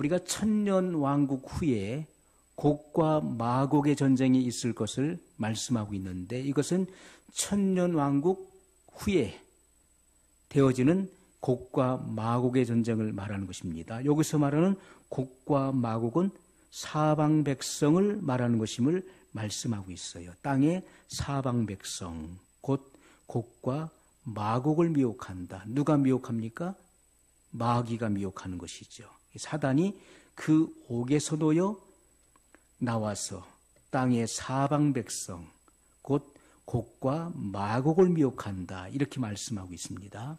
우리가 천년 왕국 후에 곡과 마곡의 전쟁이 있을 것을 말씀하고 있는데, 이것은 천년 왕국 후에 되어지는 곡과 마곡의 전쟁을 말하는 것입니다. 여기서 말하는 곡과 마곡은 사방 백성을 말하는 것임을 말씀하고 있어요. 땅의 사방 백성, 곧 곡과 마곡을 미혹한다. 누가 미혹합니까? 마귀가 미혹하는 것이죠. 사단이 그 옥에서도요 나와서 땅의 사방 백성, 곧 곡과 마곡을 미혹한다. 이렇게 말씀하고 있습니다.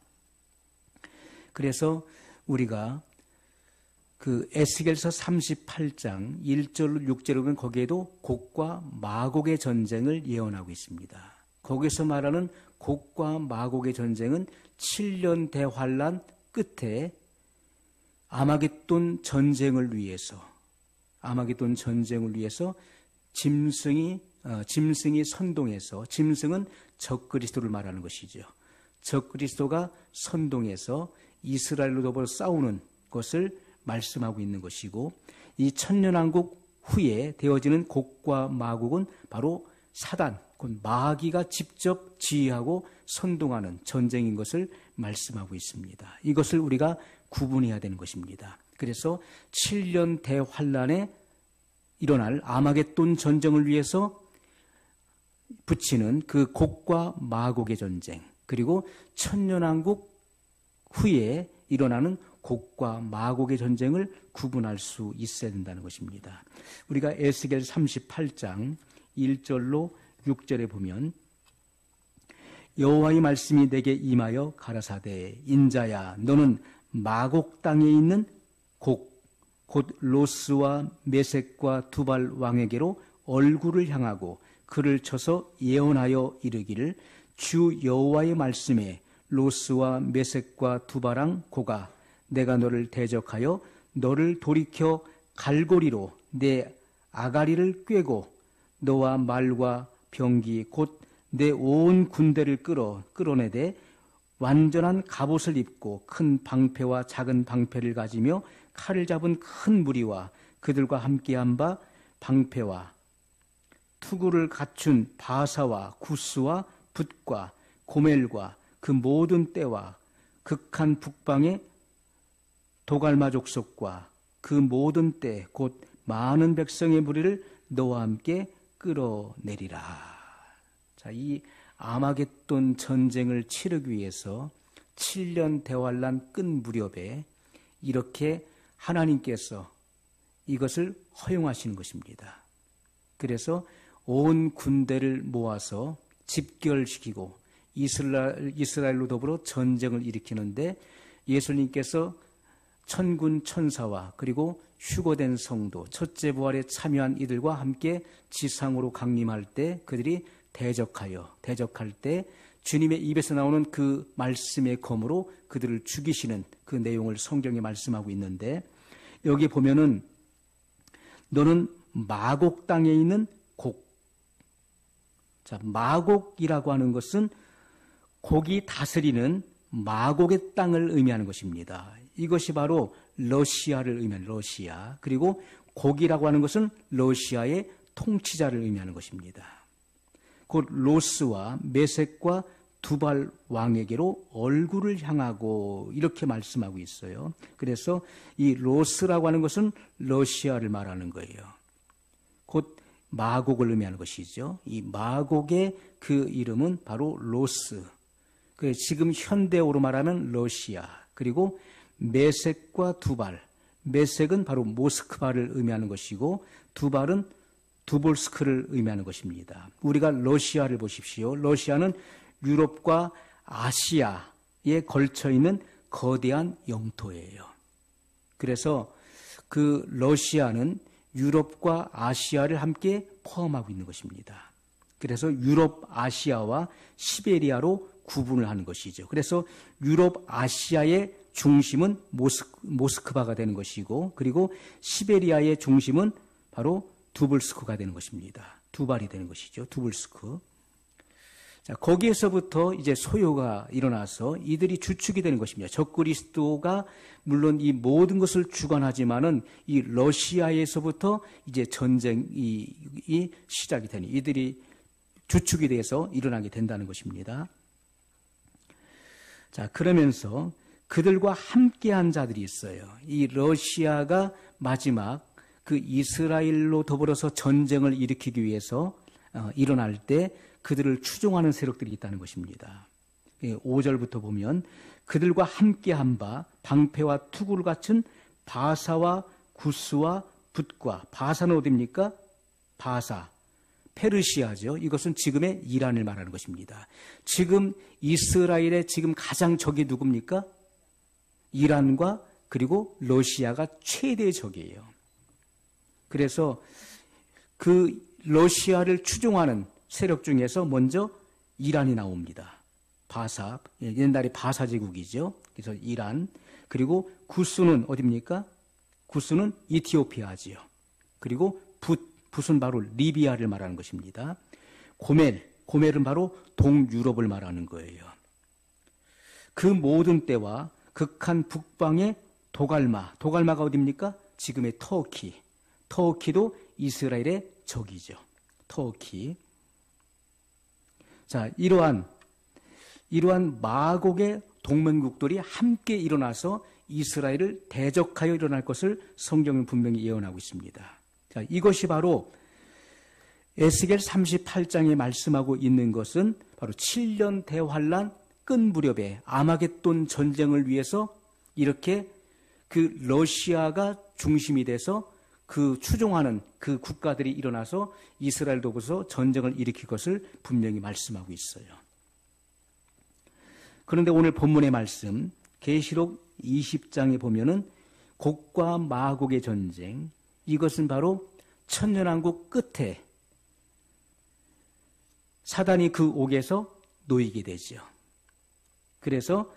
그래서 우리가 그 에스겔서 38장 1절로 6절을 보면 거기에도 곡과 마곡의 전쟁을 예언하고 있습니다. 거기서 말하는 곡과 마곡의 전쟁은 7년 대환란 끝에 아마겟돈 전쟁을 위해서 짐승이 선동해서, 짐승은 적그리스도를 말하는 것이죠. 적그리스도가 선동해서 이스라엘로 더불어 싸우는 것을 말씀하고 있는 것이고, 이 천년왕국 후에 되어지는 곡과 마곡은 바로 사단, 곧 마귀가 직접 지휘하고 선동하는 전쟁인 것을 말씀하고 있습니다. 이것을 우리가 구분해야 되는 것입니다. 그래서 7년 대환란에 일어날 아마겟돈 전쟁을 위해서 붙이는 그 곡과 마곡의 전쟁, 그리고 천년왕국 후에 일어나는 곡과 마곡의 전쟁을 구분할 수 있어야 된다는 것입니다. 우리가 에스겔 38장 1절로 6절에 보면, 여호와의 말씀이 내게 임하여 가라사대, 인자야 너는 마곡 땅에 있는 곡 곧 로스와 메섹과 두발 왕에게로 얼굴을 향하고 그를 쳐서 예언하여 이르기를, 주 여호와의 말씀에 로스와 메섹과 두발왕 고가 내가 너를 대적하여 너를 돌이켜 갈고리로 내 아가리를 꿰고 너와 말과 병기 곧 내 온 군대를 끌어내되 완전한 갑옷을 입고 큰 방패와 작은 방패를 가지며 칼을 잡은 큰 무리와 그들과 함께한 바 방패와 투구를 갖춘 바사와 구스와 붓과 고멜과 그 모든 떼와 극한 북방의 도갈마 족속과 그 모든 때 곧 많은 백성의 무리를 너와 함께 끌어내리라. 자, 이 아마겟돈 전쟁을 치르기 위해서 7년 대환란 끝 무렵에 이렇게 하나님께서 이것을 허용하시는 것입니다. 그래서 온 군대를 모아서 집결시키고 이스라엘로 더불어 전쟁을 일으키는데, 예수님께서 천군 천사와 그리고 휴거된 성도, 첫째 부활에 참여한 이들과 함께 지상으로 강림할 때 그들이 대적할 때 주님의 입에서 나오는 그 말씀의 검으로 그들을 죽이시는 그 내용을 성경에 말씀하고 있는데, 여기 보면은 너는 마곡 땅에 있는 곡. 자, 마곡이라고 하는 것은 곡이 다스리는 마곡의 땅을 의미하는 것입니다. 이것이 바로 러시아를 의미하는 러시아. 그리고 곡이라고 하는 것은 러시아의 통치자를 의미하는 것입니다. 곧 로스와 메섹과 두발 왕에게로 얼굴을 향하고 이렇게 말씀하고 있어요. 그래서 이 로스라고 하는 것은 러시아를 말하는 거예요. 곧 마곡을 의미하는 것이죠. 이 마곡의 그 이름은 바로 로스. 지금 현대어로 말하면 러시아. 그리고 메섹과 두발. 메섹은 바로 모스크바를 의미하는 것이고, 두발은 두볼스크를 의미하는 것입니다. 우리가 러시아를 보십시오. 러시아는 유럽과 아시아에 걸쳐 있는 거대한 영토예요. 그래서 그 러시아는 유럽과 아시아를 함께 포함하고 있는 것입니다. 그래서 유럽, 아시아와 시베리아로 구분을 하는 것이죠. 그래서 유럽, 아시아의 중심은 모스크바가 되는 것이고, 그리고 시베리아의 중심은 바로 두볼스크가 되는 것입니다. 두발이 되는 것이죠. 두볼스크. 자, 거기에서부터 이제 소요가 일어나서 이들이 주축이 되는 것입니다. 적그리스도가 물론 이 모든 것을 주관하지만은 이 러시아에서부터 이제 전쟁이 시작이 되니 이들이 주축이 돼서 일어나게 된다는 것입니다. 자, 그러면서 그들과 함께한 자들이 있어요. 이 러시아가 마지막 그 이스라엘로 더불어서 전쟁을 일으키기 위해서 일어날 때 그들을 추종하는 세력들이 있다는 것입니다. 5절부터 보면 그들과 함께한 바 방패와 투구를 갖춘 바사와 구스와 붓과, 바사는 어디입니까? 바사, 페르시아죠. 이것은 지금의 이란을 말하는 것입니다. 지금 이스라엘의 지금 가장 적이 누굽니까? 이란과 그리고 러시아가 최대의 적이에요. 그래서 그 러시아를 추종하는 세력 중에서 먼저 이란이 나옵니다. 바사, 옛날에 바사 제국이죠. 그래서 이란, 그리고 구스는 어디입니까? 구스는 이티오피아지요. 그리고 붓은 바로 리비아를 말하는 것입니다. 고멜은 바로 동유럽을 말하는 거예요. 그 모든 때와 극한 북방의 도갈마가 어디입니까? 지금의 터키도 이스라엘의 적이죠. 터키. 자, 이러한 마곡의 동맹국들이 함께 일어나서 이스라엘을 대적하여 일어날 것을 성경은 분명히 예언하고 있습니다. 자, 이것이 바로 에스겔 38장에 말씀하고 있는 것은 바로 7년 대환란 끝 무렵에 아마겟돈 전쟁을 위해서 이렇게 그 러시아가 중심이 돼서 그 추종하는 그 국가들이 일어나서 이스라엘로부터 전쟁을 일으킬 것을 분명히 말씀하고 있어요. 그런데 오늘 본문의 말씀 계시록 20장에 보면은 곡과 마곡의 전쟁, 이것은 바로 천년왕국 끝에 사단이 그 옥에서 놓이게 되죠. 그래서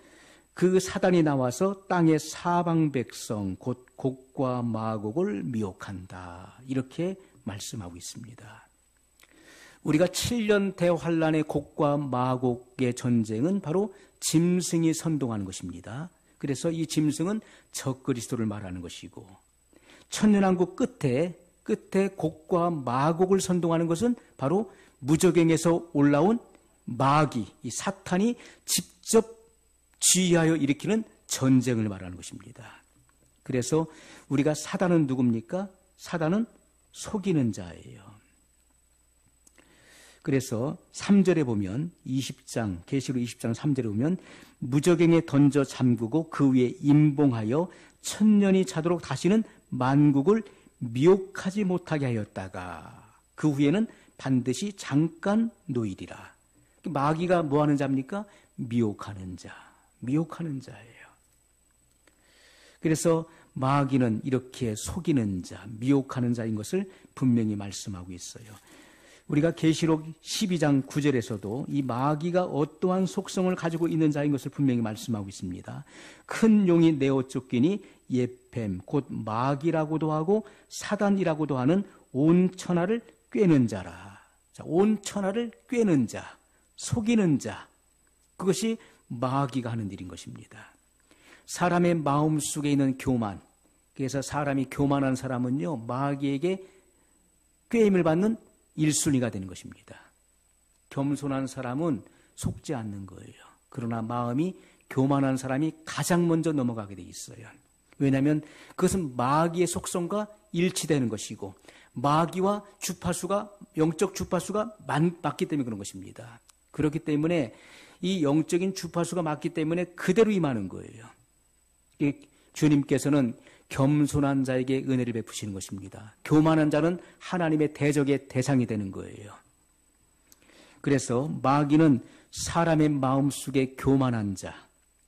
그 사단이 나와서 땅의 사방 백성 곧 곡과 마곡을 미혹한다. 이렇게 말씀하고 있습니다. 우리가 7년 대환란의 곡과 마곡의 전쟁은 바로 짐승이 선동하는 것입니다. 그래서 이 짐승은 적그리스도를 말하는 것이고, 천년왕국 끝에 곡과 마곡을 선동하는 것은 바로 무저갱에서 올라온 마귀, 이 사탄이 직접 지휘하여 일으키는 전쟁을 말하는 것입니다. 그래서 우리가 사단은 누굽니까? 사단은 속이는 자예요. 그래서 3절에 보면 계시록 20장 3절에 보면 무저갱에 던져 잠그고 그 위에 임봉하여 천년이 차도록 다시는 만국을 미혹하지 못하게 하였다가 그 후에는 반드시 잠깐 놓이리라. 마귀가 뭐 하는 자입니까? 미혹하는 자예요. 그래서 마귀는 이렇게 속이는 자, 미혹하는 자인 것을 분명히 말씀하고 있어요. 우리가 계시록 12장 9절에서도 이 마귀가 어떠한 속성을 가지고 있는 자인 것을 분명히 말씀하고 있습니다. 큰 용이 내어 쫓기니 예뱀, 곧 마귀라고도 하고 사단이라고도 하는 온 천하를 꿰는 자라. 자, 온 천하를 꿰는 자, 속이는 자, 그것이 마귀가 하는 일인 것입니다. 사람의 마음 속에 있는 교만, 그래서 사람이 교만한 사람은요, 마귀에게 꾀임을 받는 1순위가 되는 것입니다. 겸손한 사람은 속지 않는 거예요. 그러나 마음이 교만한 사람이 가장 먼저 넘어가게 돼 있어요. 왜냐하면 그것은 마귀의 속성과 일치되는 것이고, 마귀와 영적 주파수가 맞기 때문에 그런 것입니다. 그렇기 때문에 이 영적인 주파수가 맞기 때문에 그대로 임하는 거예요. 주님께서는 겸손한 자에게 은혜를 베푸시는 것입니다. 교만한 자는 하나님의 대적의 대상이 되는 거예요. 그래서 마귀는 사람의 마음속에 교만한 자,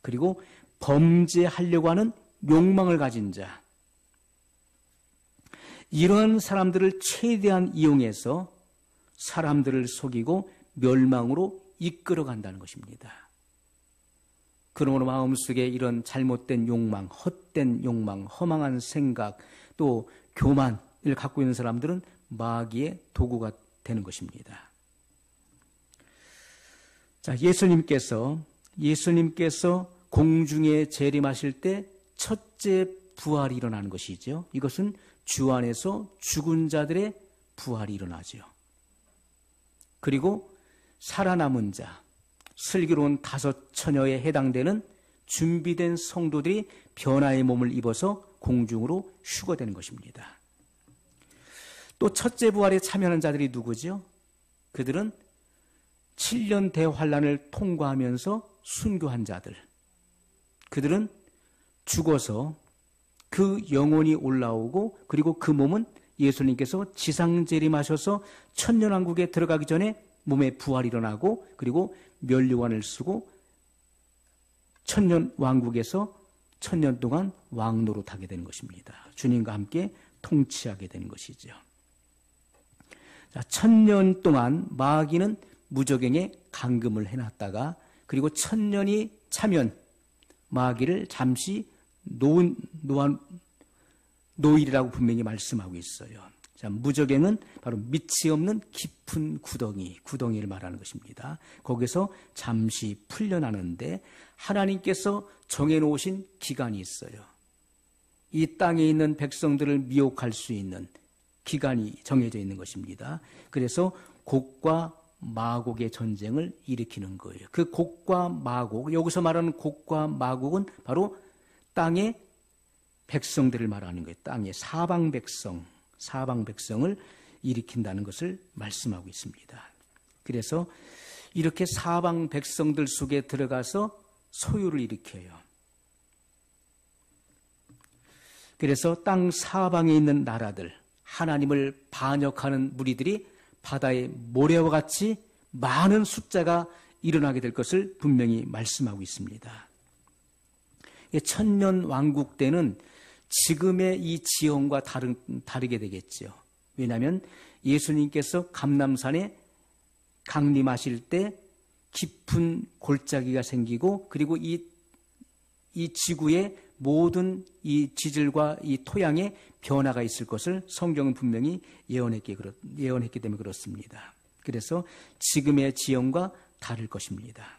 그리고 범죄하려고 하는 욕망을 가진 자, 이런 사람들을 최대한 이용해서 사람들을 속이고 멸망으로 이끌어 간다는 것입니다. 그러므로 마음속에 이런 잘못된 욕망, 헛된 욕망, 허망한 생각, 또 교만을 갖고 있는 사람들은 마귀의 도구가 되는 것입니다. 자, 예수님께서 공중에 재림하실 때 첫째 부활이 일어나는 것이죠. 이것은 주 안에서 죽은 자들의 부활이 일어나죠. 그리고 살아남은 자, 슬기로운 5처녀에 해당되는 준비된 성도들이 변화의 몸을 입어서 공중으로 휴거되는 것입니다. 또 첫째 부활에 참여하는 자들이 누구죠? 그들은 7년 대환란을 통과하면서 순교한 자들. 그들은 죽어서 그 영혼이 올라오고 그리고 그 몸은 예수님께서 지상재림하셔서 천년왕국에 들어가기 전에 몸에 부활이 일어나고 그리고 면류관을 쓰고 천년왕국에서 천년 동안 왕노릇하게 되는 것입니다. 주님과 함께 통치하게 되는 것이죠. 자, 1000년 동안 마귀는 무저갱에 감금을 해놨다가 그리고 1000년이 차면 마귀를 잠시 노일이라고 분명히 말씀하고 있어요. 자, 무저갱은 바로 밑이 없는 깊은 구덩이를 말하는 것입니다. 거기서 잠시 풀려나는데 하나님께서 정해놓으신 기간이 있어요. 이 땅에 있는 백성들을 미혹할 수 있는 기간이 정해져 있는 것입니다. 그래서 곡과 마곡의 전쟁을 일으키는 거예요. 그 곡과 마곡, 여기서 말하는 곡과 마곡은 바로 땅의 백성들을 말하는 거예요. 땅의 사방 백성을 일으킨다는 것을 말씀하고 있습니다. 그래서 이렇게 사방 백성들 속에 들어가서 소유를 일으켜요. 그래서 땅 사방에 있는 나라들, 하나님을 반역하는 무리들이 바다의 모래와 같이 많은 숫자가 일어나게 될 것을 분명히 말씀하고 있습니다. 천년 왕국 때는 지금의 이 지형과 다르게 되겠죠. 왜냐하면 예수님께서 감람산에 강림하실 때 깊은 골짜기가 생기고 그리고 이 지구의 모든 이 지질과 이 토양에 변화가 있을 것을 성경은 분명히 예언했기 때문에 그렇습니다. 그래서 지금의 지형과 다를 것입니다.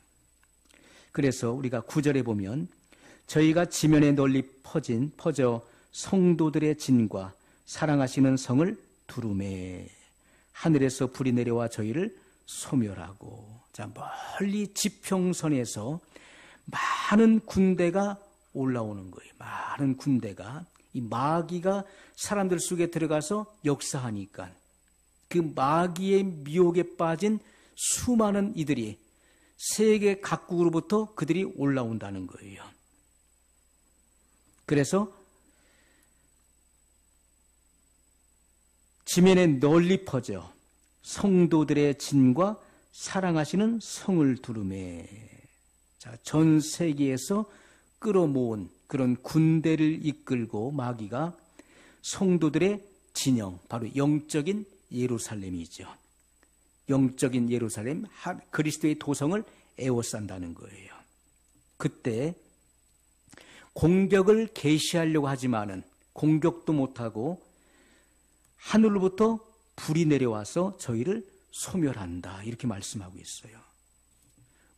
그래서 우리가 9절에 보면 저희가 지면에 널리 퍼져 성도들의 진과 사랑하시는 성을 두루매 하늘에서 불이 내려와 저희를 소멸하고. 자, 멀리 지평선에서 많은 군대가 올라오는 거예요. 많은 군대가. 이 마귀가 사람들 속에 들어가서 역사하니까 그 마귀의 미혹에 빠진 수많은 이들이 세계 각국으로부터 그들이 올라온다는 거예요. 그래서 지면에 널리 퍼져 성도들의 진과 사랑하시는 성을 두루매. 자, 전 세계에서 끌어모은 그런 군대를 이끌고 마귀가 성도들의 진영, 바로 영적인 예루살렘이죠. 영적인 예루살렘, 그리스도의 도성을 에워싼다는 거예요. 그때 공격을 개시하려고 하지만은 공격도 못하고 하늘로부터 불이 내려와서 저희를 소멸한다. 이렇게 말씀하고 있어요.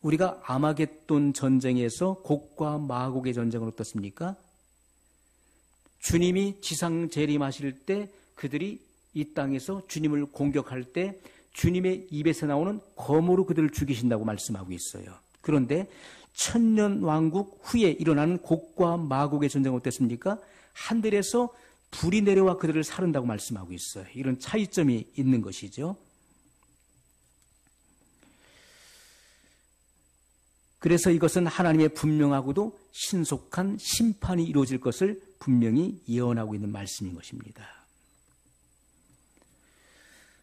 우리가 아마겟돈 전쟁에서 곡과 마곡의 전쟁은 어떻습니까? 주님이 지상 재림하실 때 그들이 이 땅에서 주님을 공격할 때 주님의 입에서 나오는 검으로 그들을 죽이신다고 말씀하고 있어요. 그런데 천년 왕국 후에 일어나는 곡과 마곡의 전쟁은 어땠습니까? 하늘에서 불이 내려와 그들을 사른다고 말씀하고 있어요. 이런 차이점이 있는 것이죠. 그래서 이것은 하나님의 분명하고도 신속한 심판이 이루어질 것을 분명히 예언하고 있는 말씀인 것입니다.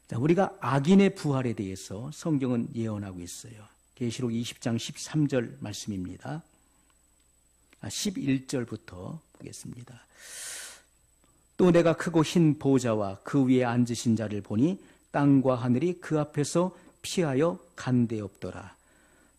자, 우리가 악인의 부활에 대해서 성경은 예언하고 있어요. 계시록 20장 13절 말씀입니다. 11절부터 보겠습니다. 또 내가 크고 흰 보좌와 그 위에 앉으신 자를 보니 땅과 하늘이 그 앞에서 피하여 간데없더라.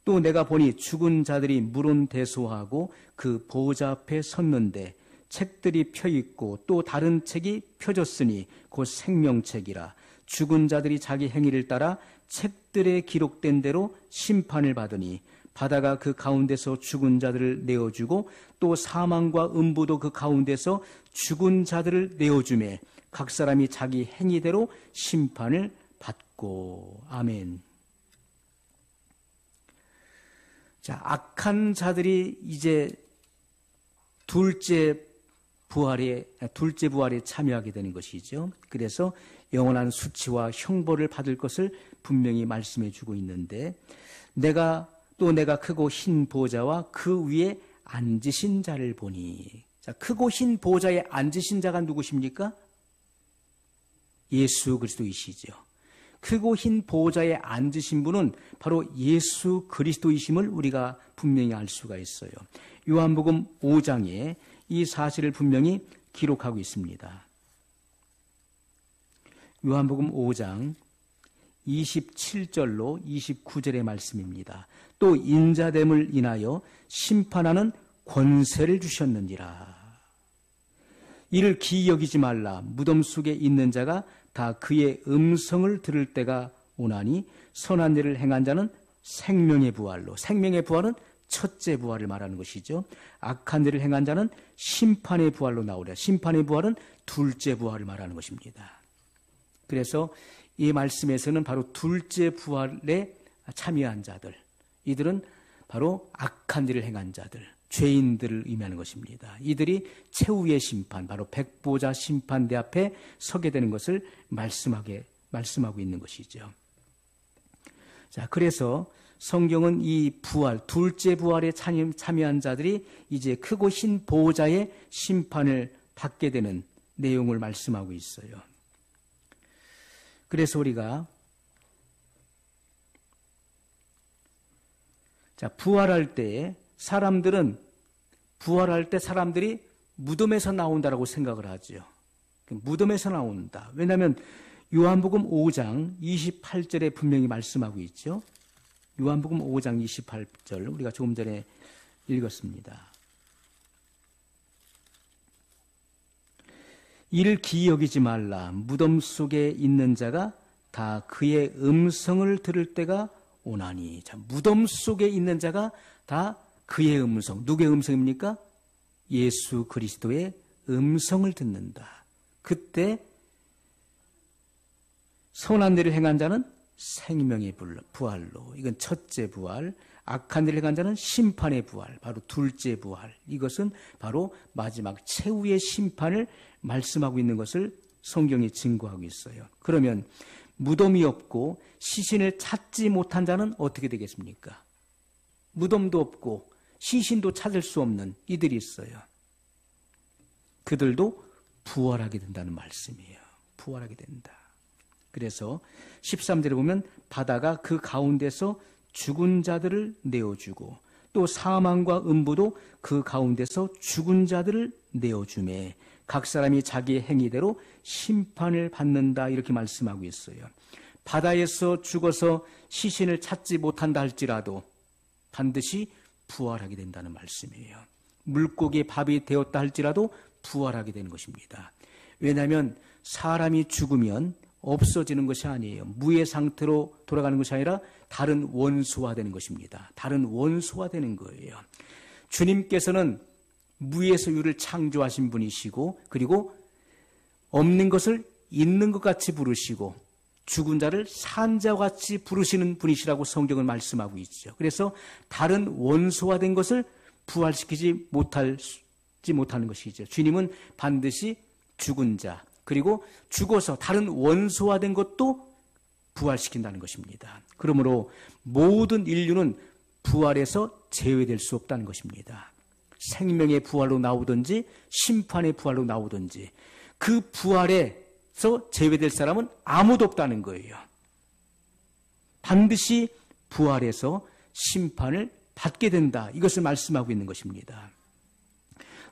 또 내가 보니 죽은 자들이 물은 대소하고 그 보좌 앞에 섰는데 책들이 펴 있고 또 다른 책이 펴졌으니 곧 생명책이라. 죽은 자들이 자기 행위를 따라 책들에 기록된 대로 심판을 받으니 바다가 그 가운데서 죽은 자들을 내어주고 또 사망과 음부도 그 가운데서 죽은 자들을 내어주매 각 사람이 자기 행위대로 심판을 받고. 아멘. 자, 악한 자들이 이제 둘째 부활에 참여하게 되는 것이죠. 그래서 영원한 수치와 형벌을 받을 것을 분명히 말씀해 주고 있는데, 내가 크고 흰 보좌와 그 위에 앉으신 자를 보니. 자, 크고 흰 보좌에 앉으신 자가 누구십니까? 예수 그리스도이시죠. 크고 흰 보좌에 앉으신 분은 바로 예수 그리스도이심을 우리가 분명히 알 수가 있어요. 요한복음 5장에 이 사실을 분명히 기록하고 있습니다. 요한복음 5장 27절로 29절의 말씀입니다. 또 인자됨을 인하여 심판하는 권세를 주셨느니라. 이를 기이 여기지 말라. 무덤 속에 있는 자가 다 그의 음성을 들을 때가 오나니 선한 일을 행한 자는 생명의 부활로. 생명의 부활은 첫째 부활을 말하는 것이죠. 악한 일을 행한 자는 심판의 부활로 나오랴. 심판의 부활은 둘째 부활을 말하는 것입니다. 그래서 이 말씀에서는 바로 둘째 부활에 참여한 자들, 이들은 바로 악한 일을 행한 자들, 죄인들을 의미하는 것입니다. 이들이 최후의 심판, 바로 백보자 심판대 앞에 서게 되는 것을 말씀하고 있는 것이죠. 자, 그래서 성경은 이 부활, 둘째 부활에 참여한 자들이 이제 크고 흰 보호자의 심판을 받게 되는 내용을 말씀하고 있어요. 그래서 우리가 부활할 때 사람들이 무덤에서 나온다라고 생각을 하죠. 무덤에서 나온다. 왜냐하면 요한복음 5장 28절에 분명히 말씀하고 있죠. 요한복음 5장 28절 우리가 조금 전에 읽었습니다. 이를 기이 여기지 말라. 무덤 속에 있는 자가 다 그의 음성을 들을 때가 오나니. 자, 무덤 속에 있는 자가 다 그의 음성. 누구의 음성입니까? 예수 그리스도의 음성을 듣는다. 그때 선한 일을 행한 자는 생명의 부활로. 이건 첫째 부활. 악한 일을 행한 자는 심판의 부활. 바로 둘째 부활. 이것은 바로 마지막 최후의 심판을 말씀하고 있는 것을 성경이 증거하고 있어요. 그러면 무덤이 없고 시신을 찾지 못한 자는 어떻게 되겠습니까? 무덤도 없고 시신도 찾을 수 없는 이들이 있어요. 그들도 부활하게 된다는 말씀이에요. 부활하게 된다. 그래서 13절에 보면 바다가 그 가운데서 죽은 자들을 내어주고 또 사망과 음부도 그 가운데서 죽은 자들을 내어주매 각 사람이 자기의 행위대로 심판을 받는다. 이렇게 말씀하고 있어요. 바다에서 죽어서 시신을 찾지 못한다 할지라도 반드시 부활하게 된다는 말씀이에요. 물고기의 밥이 되었다 할지라도 부활하게 되는 것입니다. 왜냐하면 사람이 죽으면 없어지는 것이 아니에요. 무의 상태로 돌아가는 것이 아니라 다른 원소화되는 것입니다. 다른 원소화되는 거예요. 주님께서는 무에서 유를 창조하신 분이시고 그리고 없는 것을 있는 것 같이 부르시고 죽은 자를 산 자와 같이 부르시는 분이시라고 성경은 말씀하고 있죠. 그래서 다른 원소화된 것을 부활시키지 못하는 것이죠. 주님은 반드시 죽은 자 그리고 죽어서 다른 원소화된 것도 부활시킨다는 것입니다. 그러므로 모든 인류는 부활에서 제외될 수 없다는 것입니다. 생명의 부활로 나오든지 심판의 부활로 나오든지 그 부활에서 제외될 사람은 아무도 없다는 거예요. 반드시 부활해서 심판을 받게 된다. 이것을 말씀하고 있는 것입니다.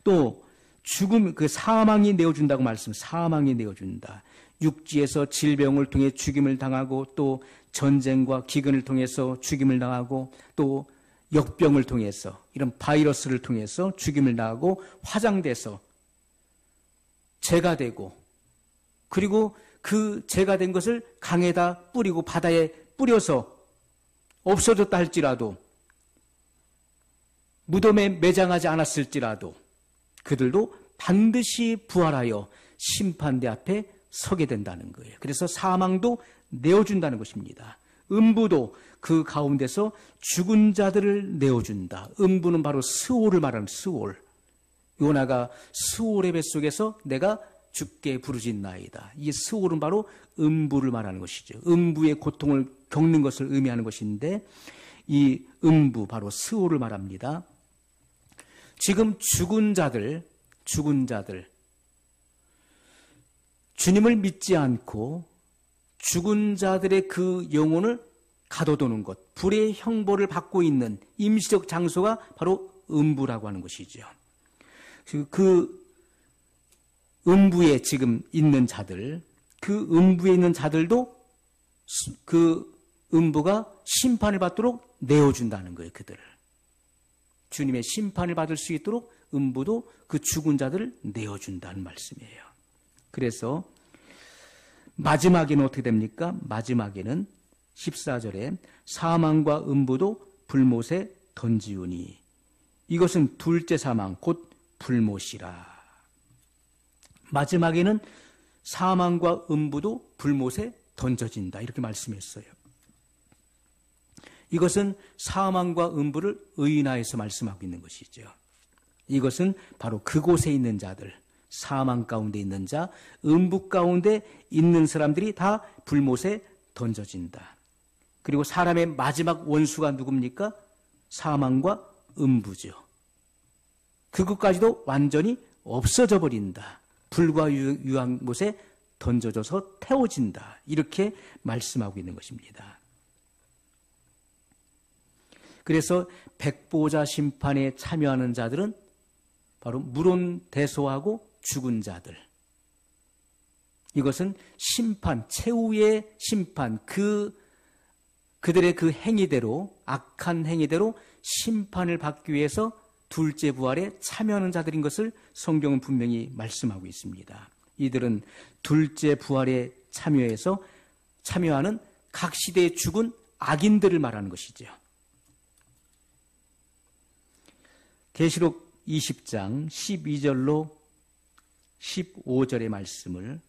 또 죽음, 그 사망이 내어준다고 사망이 내어준다. 육지에서 질병을 통해 죽임을 당하고 또 전쟁과 기근을 통해서 죽임을 당하고 또 역병을 통해서 이런 바이러스를 통해서 죽임을 당하고 화장돼서 죄가 되고, 그리고 그 죄가 된 것을 강에다 뿌리고 바다에 뿌려서 없어졌다 할지라도, 무덤에 매장하지 않았을지라도 그들도 반드시 부활하여 심판대 앞에 서게 된다는 거예요. 그래서 사망도 내어준다는 것입니다. 음부도 그 가운데서 죽은 자들을 내어준다. 음부는 바로 스올을 말하는 스올. 요나가 스올의 뱃속에서 내가 죽게 부르짖나이다. 이 스올은 바로 음부를 말하는 것이죠. 음부의 고통을 겪는 것을 의미하는 것인데, 이 음부 바로 스올을 말합니다. 지금 죽은 자들, 주님을 믿지 않고 죽은 자들의 그 영혼을 가둬두는 것, 불의 형벌을 받고 있는 임시적 장소가 바로 음부라고 하는 것이죠. 그 음부에 지금 있는 자들, 그 음부에 있는 자들도 그 음부가 심판을 받도록 내어준다는 거예요, 그들을. 주님의 심판을 받을 수 있도록 음부도 그 죽은 자들을 내어준다는 말씀이에요. 그래서 마지막에는 어떻게 됩니까? 마지막에는 14절에 사망과 음부도 불못에 던지우니, 이것은 둘째 사망 곧 불못이라. 마지막에는 사망과 음부도 불못에 던져진다, 이렇게 말씀했어요. 이것은 사망과 음부를 의인화해서 말씀하고 있는 것이죠. 이것은 바로 그곳에 있는 자들, 사망 가운데 있는 자, 음부 가운데 있는 사람들이 다 불못에 던져진다. 그리고 사람의 마지막 원수가 누굽니까? 사망과 음부죠. 그것까지도 완전히 없어져 버린다. 불과 유황못에 던져져서 태워진다. 이렇게 말씀하고 있는 것입니다. 그래서 백보자 심판에 참여하는 자들은 바로 물론대소하고 죽은 자들. 이것은 심판, 최후의 심판, 그들의 그 행위대로, 악한 행위대로 심판을 받기 위해서 둘째 부활에 참여하는 자들인 것을 성경은 분명히 말씀하고 있습니다. 이들은 둘째 부활에 참여하는 각 시대에 죽은 악인들을 말하는 것이죠. 계시록 20장 12절로 15절의 말씀을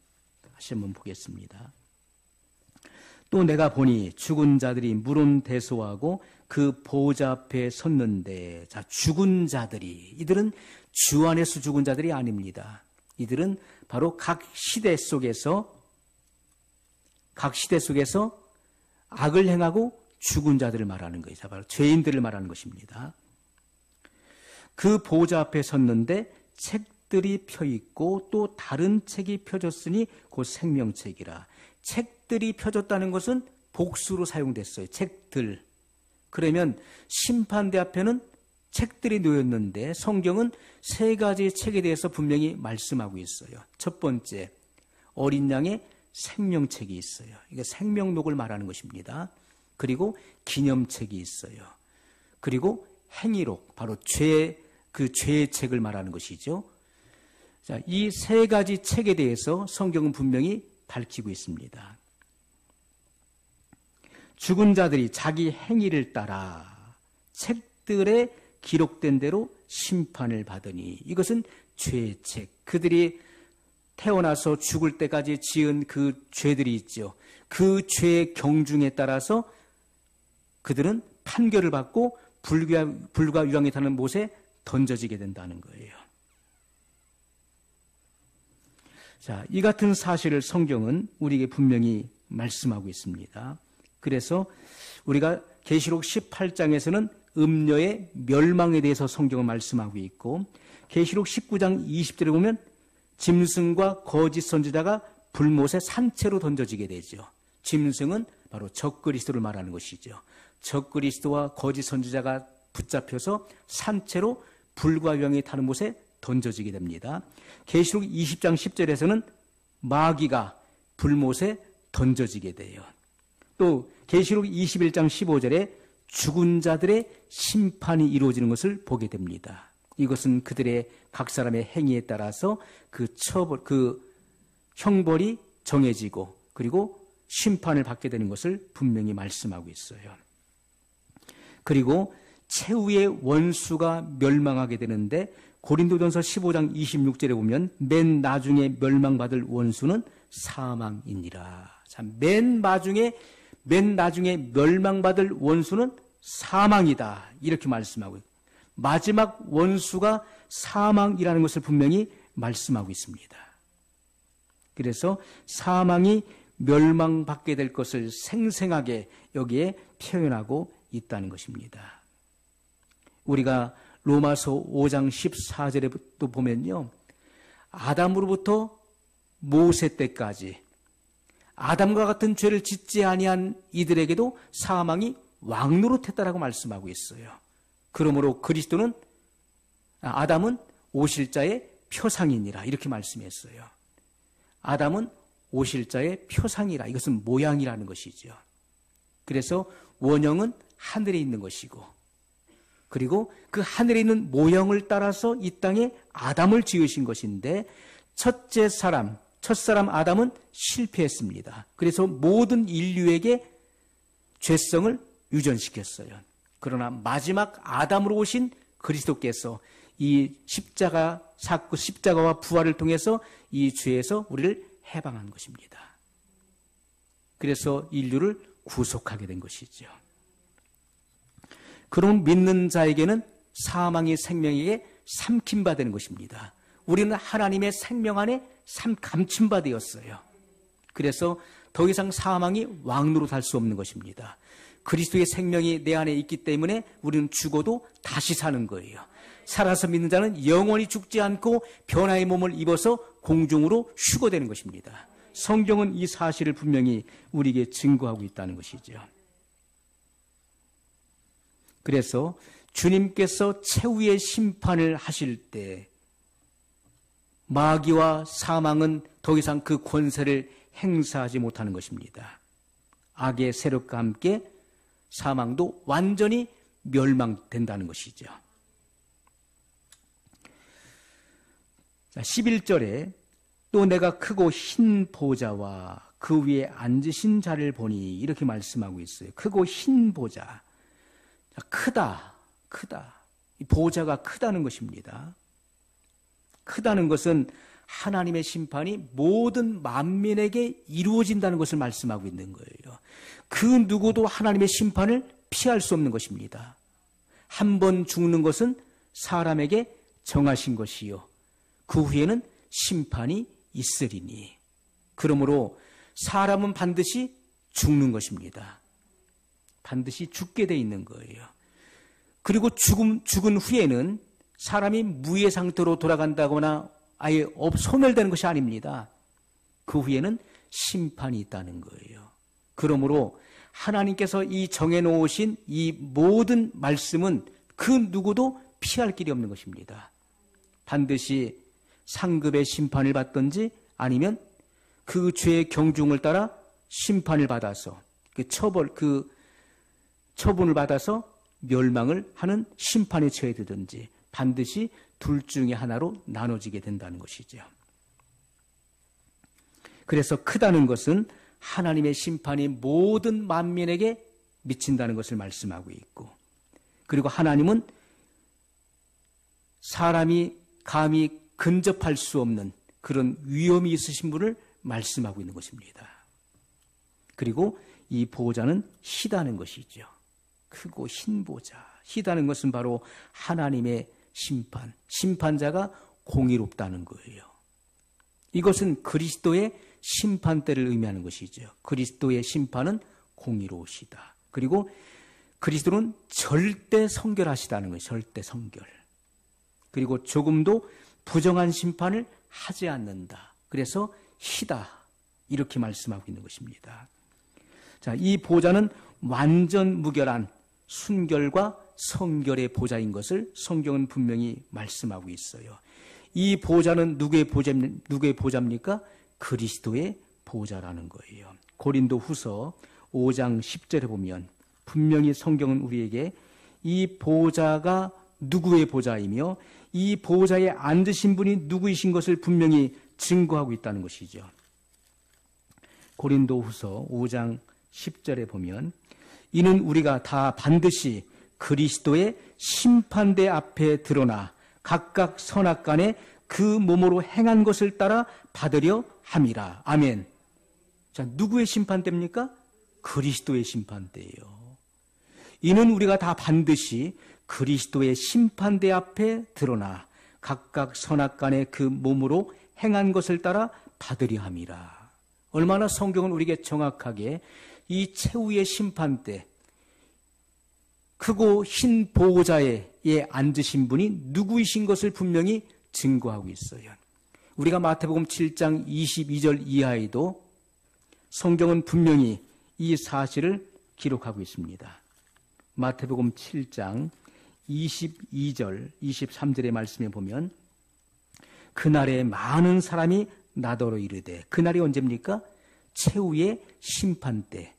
다시 한번 보겠습니다. 또 내가 보니 죽은 자들이 물론대소하고 그 보호자 앞에 섰는데, 자, 죽은 자들이, 이들은 주 안에서 죽은 자들이 아닙니다. 이들은 바로 각 시대 속에서 악을 행하고 죽은 자들을 말하는 거예요. 바로 죄인들을 말하는 것입니다. 그 보호자 앞에 섰는데 책들이 펴있고 또 다른 책이 펴졌으니 곧 생명책이라. 책들이 펴졌다는 것은 복수로 사용됐어요. 책들. 그러면 심판대 앞에는 책들이 놓였는데 성경은 세 가지 책에 대해서 분명히 말씀하고 있어요. 첫 번째, 어린 양의 생명책이 있어요. 이게 생명록을 말하는 것입니다. 그리고 기념책이 있어요. 그리고 행위록, 바로 죄의 책을 말하는 것이죠. 자, 이 세 가지 책에 대해서 성경은 분명히 밝히고 있습니다. 죽은 자들이 자기 행위를 따라 책들에 기록된 대로 심판을 받으니, 이것은 죄의 책, 그들이 태어나서 죽을 때까지 지은 그 죄들이 있죠. 그 죄의 경중에 따라서 그들은 판결을 받고 불과 유황이 타는 못에 던져지게 된다는 거예요. 자, 이 같은 사실을 성경은 우리에게 분명히 말씀하고 있습니다. 그래서 우리가 계시록 18장에서는 음녀의 멸망에 대해서 성경은 말씀하고 있고, 계시록 19장 20절에 보면 짐승과 거짓 선지자가 불못에 산채로 던져지게 되죠. 짐승은 바로 적그리스도를 말하는 것이죠. 적그리스도와 거짓 선지자가 붙잡혀서 산채로 불과 유황이 타는 못에 던져지게 됩니다. 계시록 20장 10절에서는 마귀가 불못에 던져지게 돼요. 또 계시록 21장 15절에 죽은 자들의 심판이 이루어지는 것을 보게 됩니다. 이것은 그들의 각 사람의 행위에 따라서 그 형벌이 정해지고 그리고 심판을 받게 되는 것을 분명히 말씀하고 있어요. 그리고 최후의 원수가 멸망하게 되는데 고린도전서 15장 26절에 보면 맨 나중에 멸망받을 원수는 사망이니라. 자, 맨 나중에 멸망받을 원수는 사망이다. 이렇게 말씀하고 있고 마지막 원수가 사망이라는 것을 분명히 말씀하고 있습니다. 그래서 사망이 멸망받게 될 것을 생생하게 여기에 표현하고 있다는 것입니다. 우리가 로마서 5장 14절에 또 보면요. 아담으로부터 모세 때까지 아담과 같은 죄를 짓지 아니한 이들에게도 사망이 왕노릇했다라고 말씀하고 있어요. 그러므로 아담은 오실 자의 표상이니라 이렇게 말씀했어요. 아담은 오실 자의 표상이라. 이것은 모양이라는 것이죠. 그래서 원형은 하늘에 있는 것이고 그리고 그 하늘에 있는 모형을 따라서 이 땅에 아담을 지으신 것인데 첫사람 아담은 실패했습니다. 그래서 모든 인류에게 죄성을 유전시켰어요. 그러나 마지막 아담으로 오신 그리스도께서 이 십자가와 부활을 통해서 이 죄에서 우리를 해방한 것입니다. 그래서 인류를 구속하게 된 것이죠. 그럼 믿는 자에게는 사망이 생명에게 삼킴바 되는 것입니다. 우리는 하나님의 생명 안에 감침바 되었어요. 그래서 더 이상 사망이 왕노릇할 수 없는 것입니다. 그리스도의 생명이 내 안에 있기 때문에 우리는 죽어도 다시 사는 거예요. 살아서 믿는 자는 영원히 죽지 않고 변화의 몸을 입어서 공중으로 휴거되는 것입니다. 성경은 이 사실을 분명히 우리에게 증거하고 있다는 것이죠. 그래서 주님께서 최후의 심판을 하실 때 마귀와 사망은 더 이상 그 권세를 행사하지 못하는 것입니다. 악의 세력과 함께 사망도 완전히 멸망된다는 것이죠. 11절에 또 내가 크고 흰 보좌와 그 위에 앉으신 자를 보니 이렇게 말씀하고 있어요. 크고 흰 보좌. 크다. 이 보좌가 크다는 것입니다. 크다는 것은 하나님의 심판이 모든 만민에게 이루어진다는 것을 말씀하고 있는 거예요. 그 누구도 하나님의 심판을 피할 수 없는 것입니다. 한 번 죽는 것은 사람에게 정하신 것이요. 그 후에는 심판이 있으리니. 그러므로 사람은 반드시 죽는 것입니다. 반드시 죽게 돼 있는 거예요. 그리고 죽은 후에는 사람이 무의 상태로 돌아간다거나 아예 소멸되는 것이 아닙니다. 그 후에는 심판이 있다는 거예요. 그러므로 하나님께서 이 정해놓으신 이 모든 말씀은 그 누구도 피할 길이 없는 것입니다. 반드시 상급의 심판을 받든지 아니면 그 죄의 경중을 따라 심판을 받아서 처분을 받아서 멸망을 하는 심판에 처해지든지 반드시 둘 중에 하나로 나눠지게 된다는 것이죠. 그래서 크다는 것은 하나님의 심판이 모든 만민에게 미친다는 것을 말씀하고 있고, 그리고 하나님은 사람이 감히 근접할 수 없는 그런 위험이 있으신 분을 말씀하고 있는 것입니다. 그리고 이 보좌는 희다는 것이죠. 크고 흰 보좌. 희다는 것은 바로 하나님의 심판, 심판자가 공의롭다는 거예요. 이것은 그리스도의 심판대를 의미하는 것이죠. 그리스도의 심판은 공의로우시다. 그리고 그리스도는 절대 성결하시다는 거예요. 절대 성결. 그리고 조금도 부정한 심판을 하지 않는다. 그래서 희다. 이렇게 말씀하고 있는 것입니다. 자, 이 보좌는 완전 무결한 순결과 성결의 보좌인 것을 성경은 분명히 말씀하고 있어요. 이 보좌는 누구의 보좌입니까? 그리스도의 보좌라는 거예요. 고린도 후서 5장 10절에 보면 분명히 성경은 우리에게 이 보좌가 누구의 보좌이며 이 보호자에 앉으신 분이 누구이신 것을 분명히 증거하고 있다는 것이죠. 고린도후서 5장 10절에 보면 이는 우리가 다 반드시 그리스도의 심판대 앞에 드러나 각각 선악간에 그 몸으로 행한 것을 따라 받으려 함이라. 아멘. 자, 누구의 심판대입니까? 그리스도의 심판대예요. 이는 우리가 다 반드시 그리스도의 심판대 앞에 드러나 각각 선악간에 그 몸으로 행한 것을 따라 받으려 함이라. 얼마나 성경은 우리에게 정확하게 이 최후의 심판대, 크고 흰 보호자에 앉으신 분이 누구이신 것을 분명히 증거하고 있어요. 우리가 마태복음 7장 22절 이하에도 성경은 분명히 이 사실을 기록하고 있습니다. 마태복음 7장 22절, 23절의 말씀에 보면 그날에 많은 사람이 나더러 이르되, 그날이 언제입니까? 최후의 심판 때,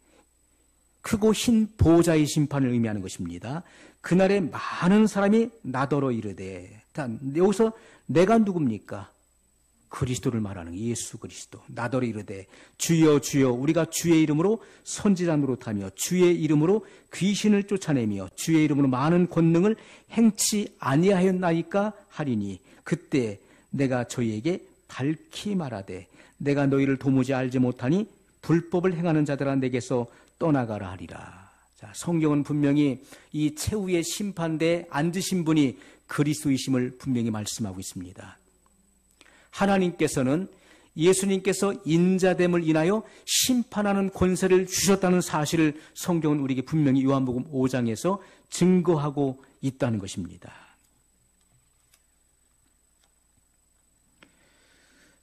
크고 흰 보호자의 심판을 의미하는 것입니다. 그날에 많은 사람이 나더러 이르되, 여기서 내가 누굽니까? 그리스도를 말하는 예수 그리스도. 나더러 이르되 주여 주여 우리가 주의 이름으로 선지자 노릇하며 주의 이름으로 귀신을 쫓아내며 주의 이름으로 많은 권능을 행치 아니하였나이까 하리니 그때 내가 저희에게 밝히 말하되 내가 너희를 도무지 알지 못하니 불법을 행하는 자들아 내게서 떠나가라 하리라. 자, 성경은 분명히 이 최후의 심판대에 앉으신 분이 그리스도이심을 분명히 말씀하고 있습니다. 하나님께서는 예수님께서 인자됨을 인하여 심판하는 권세를 주셨다는 사실을 성경은 우리에게 분명히 요한복음 5장에서 증거하고 있다는 것입니다.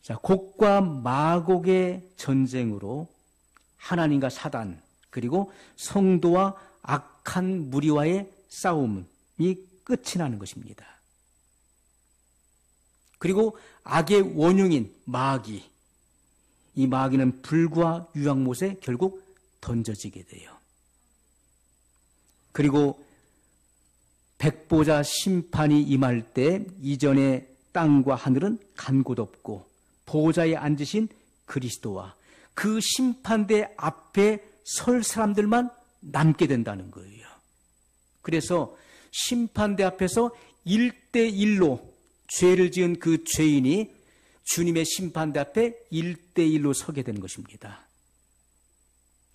자, 곡과 마곡의 전쟁으로 하나님과 사단 그리고 성도와 악한 무리와의 싸움이 끝이 나는 것입니다. 그리고 악의 원흉인 마귀, 이 마귀는 불과 유황못에 결국 던져지게 돼요. 그리고 백보자 심판이 임할 때 이전에 땅과 하늘은 간 곳 없고 보호자에 앉으신 그리스도와 그 심판대 앞에 설 사람들만 남게 된다는 거예요. 그래서 심판대 앞에서 1대1로 죄를 지은 그 죄인이 주님의 심판대 앞에 1대1로 서게 되는 것입니다.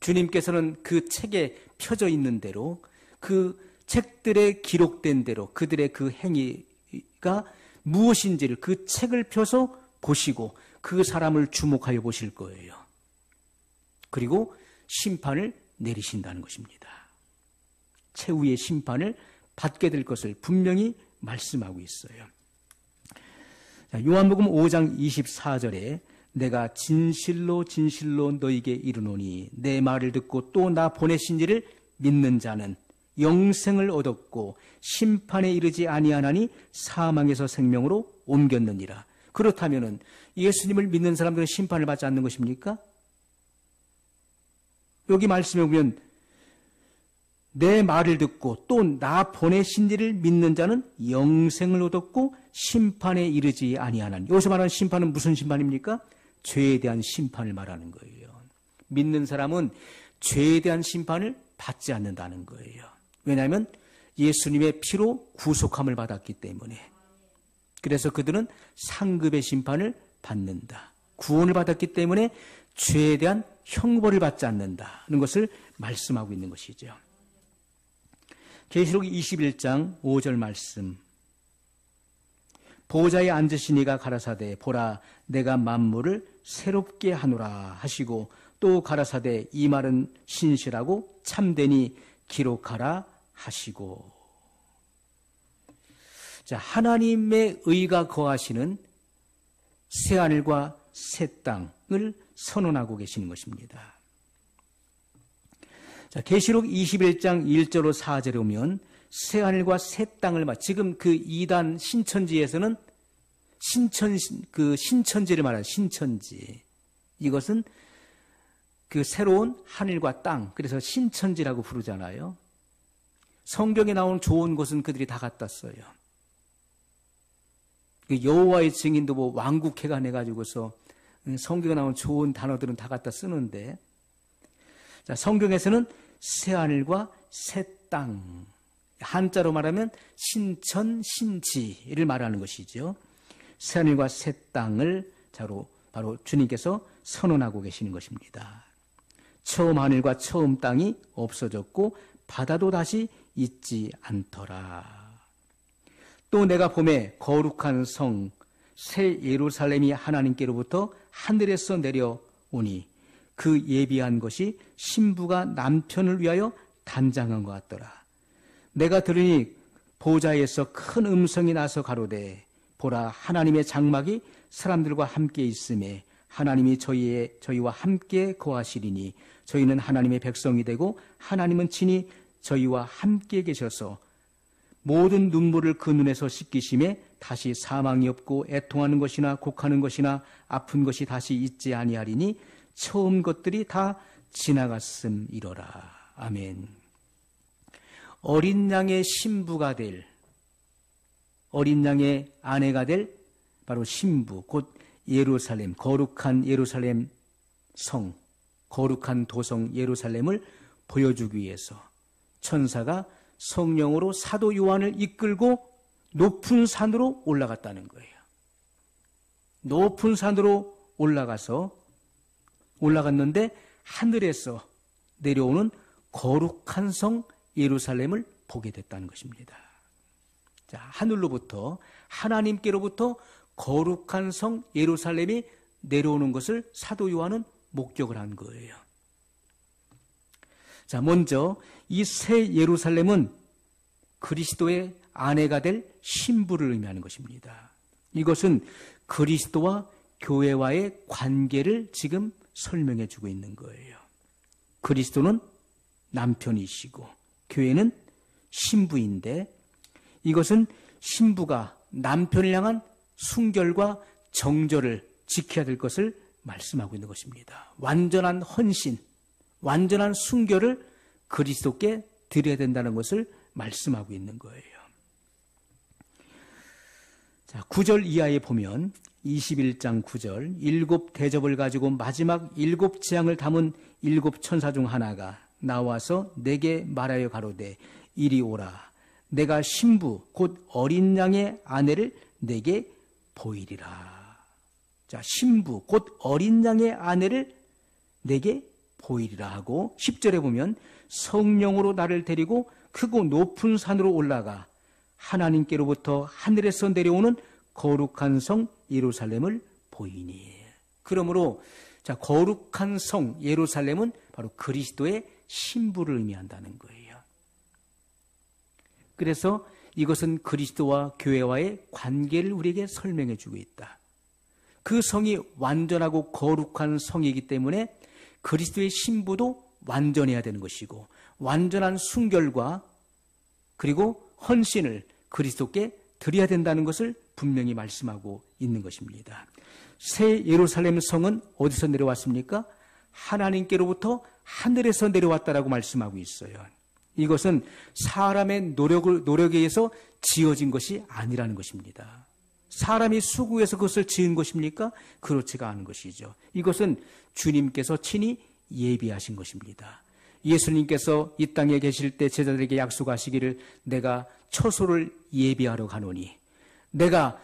주님께서는 그 책에 펴져 있는 대로 그 책들에 기록된 대로 그들의 그 행위가 무엇인지를 그 책을 펴서 보시고 그 사람을 주목하여 보실 거예요. 그리고 심판을 내리신다는 것입니다. 최후의 심판을 받게 될 것을 분명히 말씀하고 있어요. 요한복음 5장 24절에 내가 진실로 진실로 너희에게 이르노니 내 말을 듣고 또 나 보내신 이를 믿는 자는 영생을 얻었고 심판에 이르지 아니하나니 사망에서 생명으로 옮겼느니라. 그렇다면 예수님을 믿는 사람들은 심판을 받지 않는 것입니까? 여기 말씀에 보면 내 말을 듣고 또 나 보내신 이를 믿는 자는 영생을 얻었고 심판에 이르지 아니하나니. 여기서 말하는 심판은 무슨 심판입니까? 죄에 대한 심판을 말하는 거예요. 믿는 사람은 죄에 대한 심판을 받지 않는다는 거예요. 왜냐하면 예수님의 피로 구속함을 받았기 때문에. 그래서 그들은 상급의 심판을 받는다. 구원을 받았기 때문에 죄에 대한 형벌을 받지 않는다는 것을 말씀하고 있는 것이죠. 계시록 21장 5절 말씀. 보호자에 앉으신 이가 가라사대 보라 내가 만물을 새롭게 하노라 하시고 또 가라사대 이 말은 신실하고 참되니 기록하라 하시고. 자, 하나님의 의가 거하시는 새하늘과 새 땅을 선언하고 계시는 것입니다. 자, 계시록 21장 1절로 4절에 오면 새하늘과 새 땅을 지금 그 이단 신천지에서는 신천지를 말하는 신천지. 이것은 그 새로운 하늘과 땅, 그래서 신천지라고 부르잖아요. 성경에 나온 좋은 곳은 그들이 다 갖다 써요. 그 여호와의 증인도 뭐 왕국회관 해가지고서 성경에 나온 좋은 단어들은 다 갖다 쓰는데, 자, 성경에서는 새하늘과 새 땅, 한자로 말하면 신천 신지를 말하는 것이죠. 새하늘과 새 땅을 바로 주님께서 선언하고 계시는 것입니다. 처음 하늘과 처음 땅이 없어졌고 바다도 다시 있지 않더라. 또 내가 보매 거룩한 성 새 예루살렘이 하나님께로부터 하늘에서 내려오니 그 예비한 것이 신부가 남편을 위하여 단장한 것 같더라. 내가 들으니 보좌에서 큰 음성이 나서 가로되 보라, 하나님의 장막이 사람들과 함께 있음에 하나님이 저희와 함께 거하시리니 저희는 하나님의 백성이 되고 하나님은 친히 저희와 함께 계셔서 모든 눈물을 그 눈에서 씻기심에 다시 사망이 없고 애통하는 것이나 곡하는 것이나 아픈 것이 다시 있지 아니하리니 처음 것들이 다 지나갔음이로라. 아멘. 어린 양의 신부가 될, 어린 양의 아내가 될 바로 신부, 곧 예루살렘, 거룩한 예루살렘 성, 거룩한 도성 예루살렘을 보여주기 위해서 천사가 성령으로 사도 요한을 이끌고 높은 산으로 올라갔다는 거예요. 높은 산으로 올라갔는데 하늘에서 내려오는 거룩한 성 예루살렘을 보게 됐다는 것입니다. 자, 하늘로부터, 하나님께로부터 거룩한 성 예루살렘이 내려오는 것을 사도 요한은 목격을 한 거예요. 자, 먼저 이 새 예루살렘은 그리스도의 아내가 될 신부를 의미하는 것입니다. 이것은 그리스도와 교회와의 관계를 지금 설명해 주고 있는 거예요. 그리스도는 남편이시고 교회는 신부인데, 이것은 신부가 남편을 향한 순결과 정절을 지켜야 될 것을 말씀하고 있는 것입니다. 완전한 헌신, 완전한 순결을 그리스도께 드려야 된다는 것을 말씀하고 있는 거예요. 자, 9절 이하에 보면 21장 9절, 7 대접을 가지고 마지막 7 재앙을 담은 7 천사 중 하나가 나와서 내게 말하여 가로되 이리 오라. 내가 신부 곧 어린 양의 아내를 내게 보이리라. 자, 신부 곧 어린 양의 아내를 내게 보이리라 하고 10절에 보면 성령으로 나를 데리고 크고 높은 산으로 올라가 하나님께로부터 하늘에서 내려오는 거룩한 성 예루살렘을 보이니. 그러므로 자, 거룩한 성 예루살렘은 바로 그리스도의 신부를 의미한다는 거예요. 그래서 이것은 그리스도와 교회와의 관계를 우리에게 설명해 주고 있다. 그 성이 완전하고 거룩한 성이기 때문에 그리스도의 신부도 완전해야 되는 것이고, 완전한 순결과 그리고 헌신을 그리스도께 드려야 된다는 것을 분명히 말씀하고 있는 것입니다. 새 예루살렘 성은 어디서 내려왔습니까? 하나님께로부터 하늘에서 내려왔다라고 말씀하고 있어요. 이것은 사람의 노력에 의해서 지어진 것이 아니라는 것입니다. 사람이 수고해서 그것을 지은 것입니까? 그렇지가 않은 것이죠. 이것은 주님께서 친히 예비하신 것입니다. 예수님께서 이 땅에 계실 때 제자들에게 약속하시기를 내가 처소를 예비하러 가노니 내가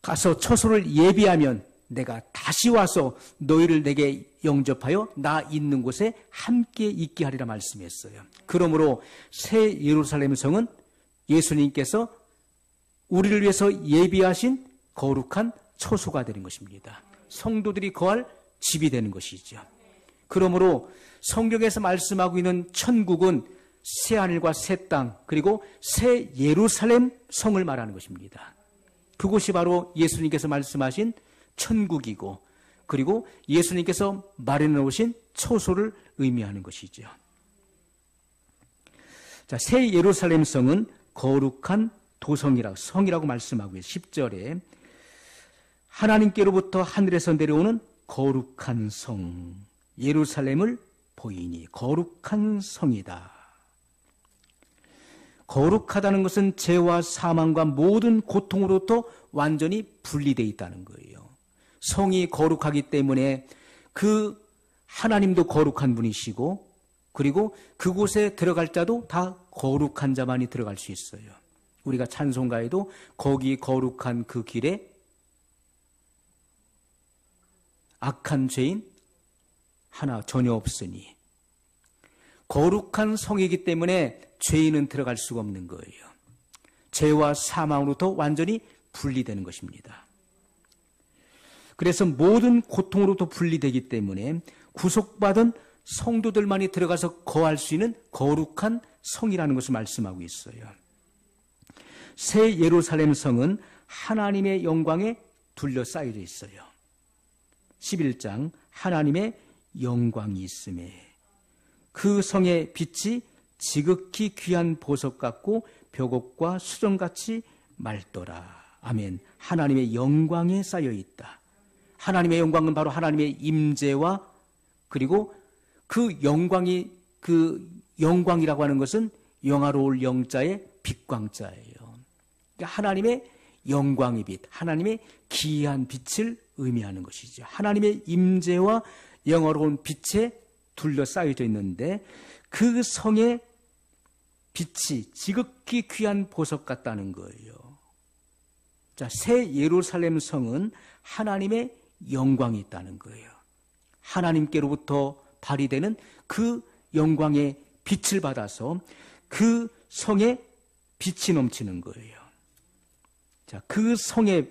가서 처소를 예비하면 내가 다시 와서 너희를 내게 영접하여 나 있는 곳에 함께 있게 하리라 말씀했어요. 그러므로 새 예루살렘 성은 예수님께서 우리를 위해서 예비하신 거룩한 처소가 되는 것입니다. 성도들이 거할 집이 되는 것이죠. 그러므로 성경에서 말씀하고 있는 천국은 새하늘과 새 땅, 그리고 새 예루살렘 성을 말하는 것입니다. 그곳이 바로 예수님께서 말씀하신 천국이고, 그리고 예수님께서 마련해 놓으신 처소를 의미하는 것이죠. 자, 새 예루살렘 성은 거룩한 성이라고 말씀하고 있어요. 10절에 하나님께로부터 하늘에서 내려오는 거룩한 성 예루살렘을 보이니 거룩한 성이다. 거룩하다는 것은 죄와 사망과 모든 고통으로부터 완전히 분리되어 있다는 거예요. 성이 거룩하기 때문에 그 하나님도 거룩한 분이시고, 그리고 그곳에 들어갈 자도 다 거룩한 자만이 들어갈 수 있어요. 우리가 찬송가에도 거기 거룩한 그 길에 악한 죄인 하나 전혀 없으니, 거룩한 성이기 때문에 죄인은 들어갈 수가 없는 거예요. 죄와 사망으로부터 완전히 분리되는 것입니다. 그래서 모든 고통으로부터 분리되기 때문에 구속받은 성도들만이 들어가서 거할 수 있는 거룩한 성이라는 것을 말씀하고 있어요. 새 예루살렘 성은 하나님의 영광에 둘러싸여져 있어요. 11장 하나님의 영광이 있음에 그 성의 빛이 지극히 귀한 보석 같고 벽옥과 수정같이 맑더라. 아멘. 하나님의 영광에 쌓여 있다. 하나님의 영광은 바로 하나님의 임재와, 그리고 그 영광이라고 하는 것은 영화로울 영자의 빛광자예요. 그러니까 하나님의 영광의 빛, 하나님의 기이한 빛을 의미하는 것이죠. 하나님의 임재와 영화로운 빛에 둘러싸여져 있는데 그 성의 빛이 지극히 귀한 보석 같다는 거예요. 자, 새 예루살렘 성은 하나님의 영광이 있다는 거예요. 하나님께로부터 발휘되는 그 영광의 빛을 받아서 그 성에 빛이 넘치는 거예요. 자, 그 성의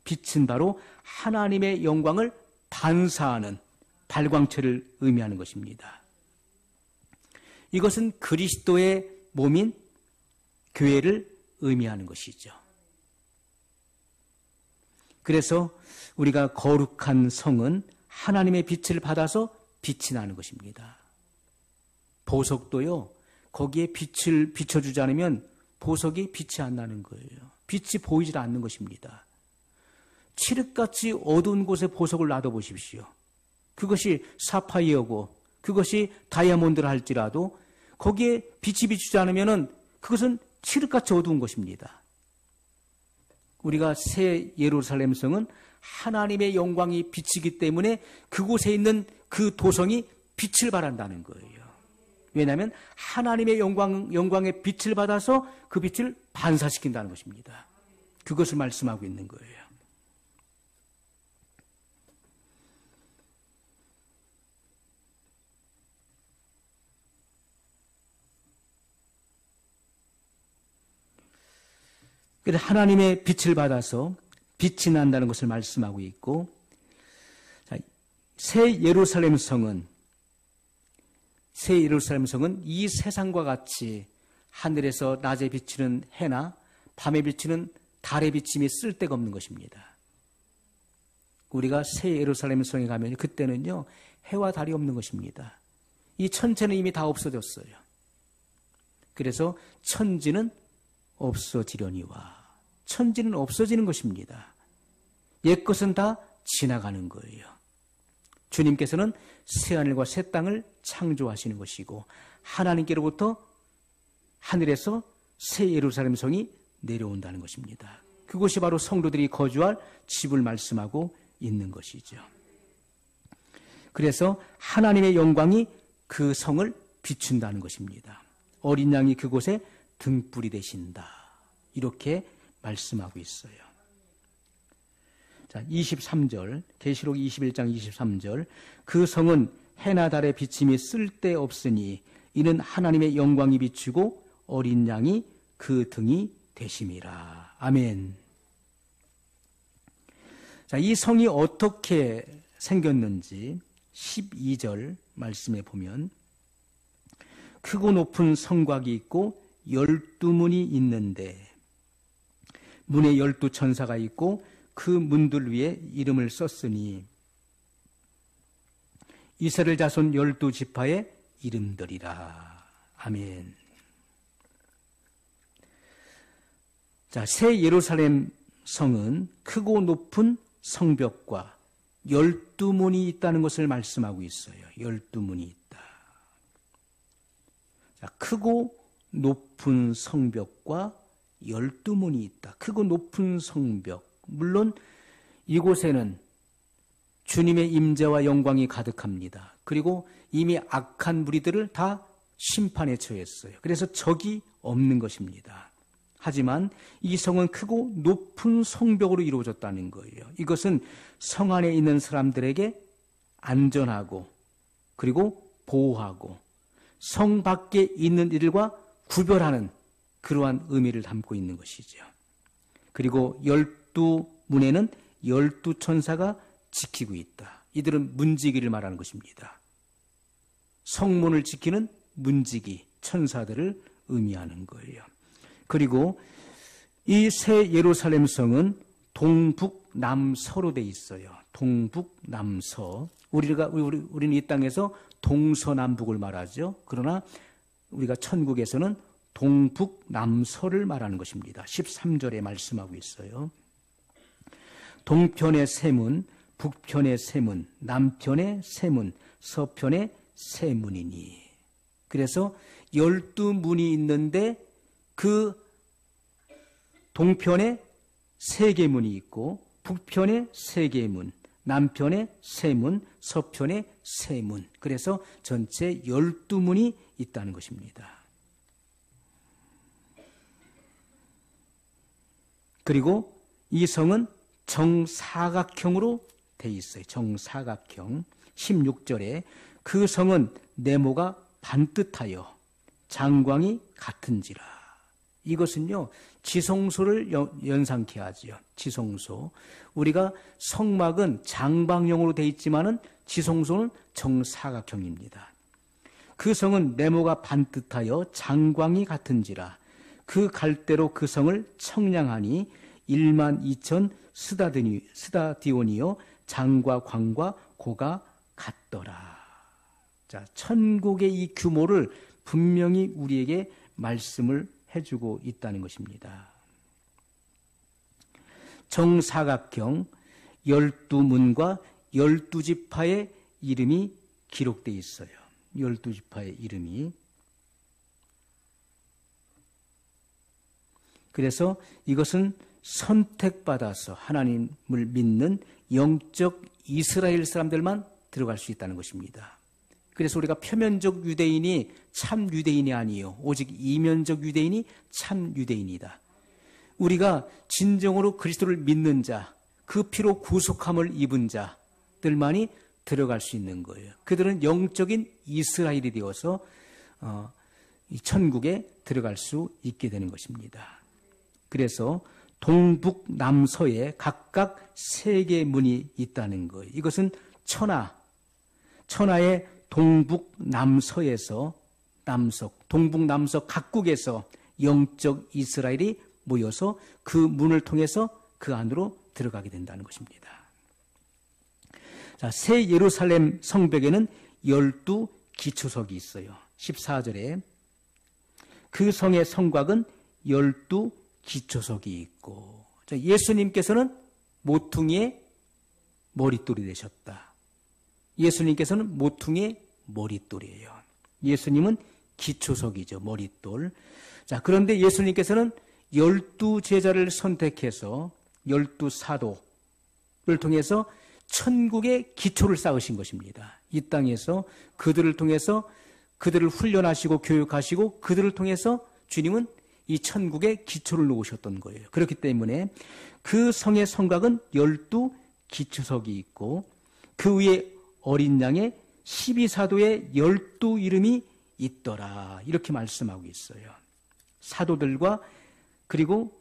빛은 바로 하나님의 영광을 반사하는 발광체를 의미하는 것입니다. 이것은 그리스도의 몸인 교회를 의미하는 것이죠. 그래서 우리가 거룩한 성은 하나님의 빛을 받아서 빛이 나는 것입니다. 보석도요, 거기에 빛을 비춰주지 않으면 보석이 빛이 안 나는 거예요. 빛이 보이질 않는 것입니다. 칠흑같이 어두운 곳에 보석을 놔둬보십시오. 그것이 사파이어고 그것이 다이아몬드라 할지라도 거기에 빛이 비추지 않으면 그것은 칠흑같이 어두운 것입니다. 우리가 새 예루살렘 성은 하나님의 영광이 비치기 때문에 그곳에 있는 그 도성이 빛을 발한다는 거예요. 왜냐하면 하나님의 영광의 빛을 받아서 그 빛을 반사시킨다는 것입니다. 그것을 말씀하고 있는 거예요. 그래서 하나님의 빛을 받아서 빛이 난다는 것을 말씀하고 있고, 새 예루살렘 성은 이 세상과 같이 하늘에서 낮에 비치는 해나 밤에 비치는 달의 비침이 쓸데가 없는 것입니다. 우리가 새 예루살렘 성에 가면 그때는요, 해와 달이 없는 것입니다. 이 천체는 이미 다 없어졌어요. 그래서 천지는 없어지려니와, 천지는 없어지는 것입니다. 옛것은 다 지나가는 거예요. 주님께서는 새하늘과 새 땅을 창조하시는 것이고, 하나님께로부터 하늘에서 새 예루살렘 성이 내려온다는 것입니다. 그것이 바로 성도들이 거주할 집을 말씀하고 있는 것이죠. 그래서 하나님의 영광이 그 성을 비춘다는 것입니다. 어린 양이 그곳에 등불이 되신다, 이렇게 말씀하고 있어요. 자, 23절, 계시록 21장 23절, 그 성은 해나 달의 비침이 쓸데없으니 이는 하나님의 영광이 비추고 어린 양이 그 등이 되심이라. 아멘. 자, 이 성이 어떻게 생겼는지 12절 말씀에 보면, 크고 높은 성곽이 있고 12문이 있는데 문에 12천사가 있고 그 문들 위에 이름을 썼으니 이스라엘 자손 12지파의 이름들이라. 아멘. 자, 새 예루살렘 성은 크고 높은 성벽과 12문이 있다는 것을 말씀하고 있어요. 12문이 있다. 자, 크고 높은 성벽과 12문이 있다. 크고 높은 성벽. 물론 이곳에는 주님의 임재와 영광이 가득합니다. 그리고 이미 악한 무리들을 다 심판에 처했어요. 그래서 적이 없는 것입니다. 하지만 이 성은 크고 높은 성벽으로 이루어졌다는 거예요. 이것은 성 안에 있는 사람들에게 안전하고 그리고 보호하고 성 밖에 있는 이들과 구별하는 그러한 의미를 담고 있는 것이죠. 그리고 12문에는 12천사가 지키고 있다. 이들은 문지기를 말하는 것입니다. 성문을 지키는 문지기, 천사들을 의미하는 거예요. 그리고 이 새 예루살렘 성은 동북남서로 돼 있어요. 동북남서. 우리는 이 땅에서 동서남북을 말하죠. 그러나 우리가 천국에서는 동북남서를 말하는 것입니다. 13절에 말씀하고 있어요. 동편의 세문, 북편의 세문, 남편의 세문, 서편의 세문이니. 그래서 12문이 있는데 그 동편에 3개 문이 있고 북편에 3개의 문, 남편에 3문, 서편에 3문. 그래서 전체 12문이 있다는 것입니다. 그리고 이 성은 정사각형으로 돼 있어요. 정사각형. 16절에 그 성은 네모가 반듯하여 장광이 같은지라. 이것은요, 지성소를 연상케 하지요. 지성소. 우리가 성막은 장방형으로 돼 있지만은 지성소는 정사각형입니다. 그 성은 네모가 반듯하여 장광이 같은지라. 그 갈대로 그 성을 청량하니 12,000 스다디온이요 장과 광과 고가 같더라. 자, 천국의 이 규모를 분명히 우리에게 말씀을 해주고 있다는 것입니다. 정사각형 12문과 12지파의 이름이 기록되어 있어요. 12지파의 이름이. 그래서 이것은 선택받아서 하나님을 믿는 영적 이스라엘 사람들만 들어갈 수 있다는 것입니다. 그래서 우리가 표면적 유대인이 참 유대인이 아니요 오직 이면적 유대인이 참 유대인이다. 우리가 진정으로 그리스도를 믿는 자, 그 피로 구속함을 입은 자들만이 들어갈 수 있는 거예요. 그들은 영적인 이스라엘이 되어서 이 천국에 들어갈 수 있게 되는 것입니다. 그래서 동북 남서에 각각 3개의 문이 있다는 거예요. 이것은 천하의 동북 남서에서 동북 남서 각국에서 영적 이스라엘이 모여서 그 문을 통해서 그 안으로 들어가게 된다는 것입니다. 자, 새 예루살렘 성벽에는 12기초석이 있어요. 14절에 그 성의 성곽은 12기초석이 있고, 자, 예수님께서는 모퉁이의 머릿돌이 되셨다. 예수님께서는 모퉁이의 머릿돌이에요. 예수님은 기초석이죠. 머릿돌. 자, 그런데 예수님께서는 12제자를 선택해서 12사도를 통해서 천국의 기초를 쌓으신 것입니다. 이 땅에서 그들을 통해서 그들을 훈련하시고 교육하시고 그들을 통해서 주님은 이 천국의 기초를 놓으셨던 거예요. 그렇기 때문에 그 성의 성곽은 12기초석이 있고 그 위에 어린 양의 12사도의 12이름이 있더라. 이렇게 말씀하고 있어요. 사도들과 그리고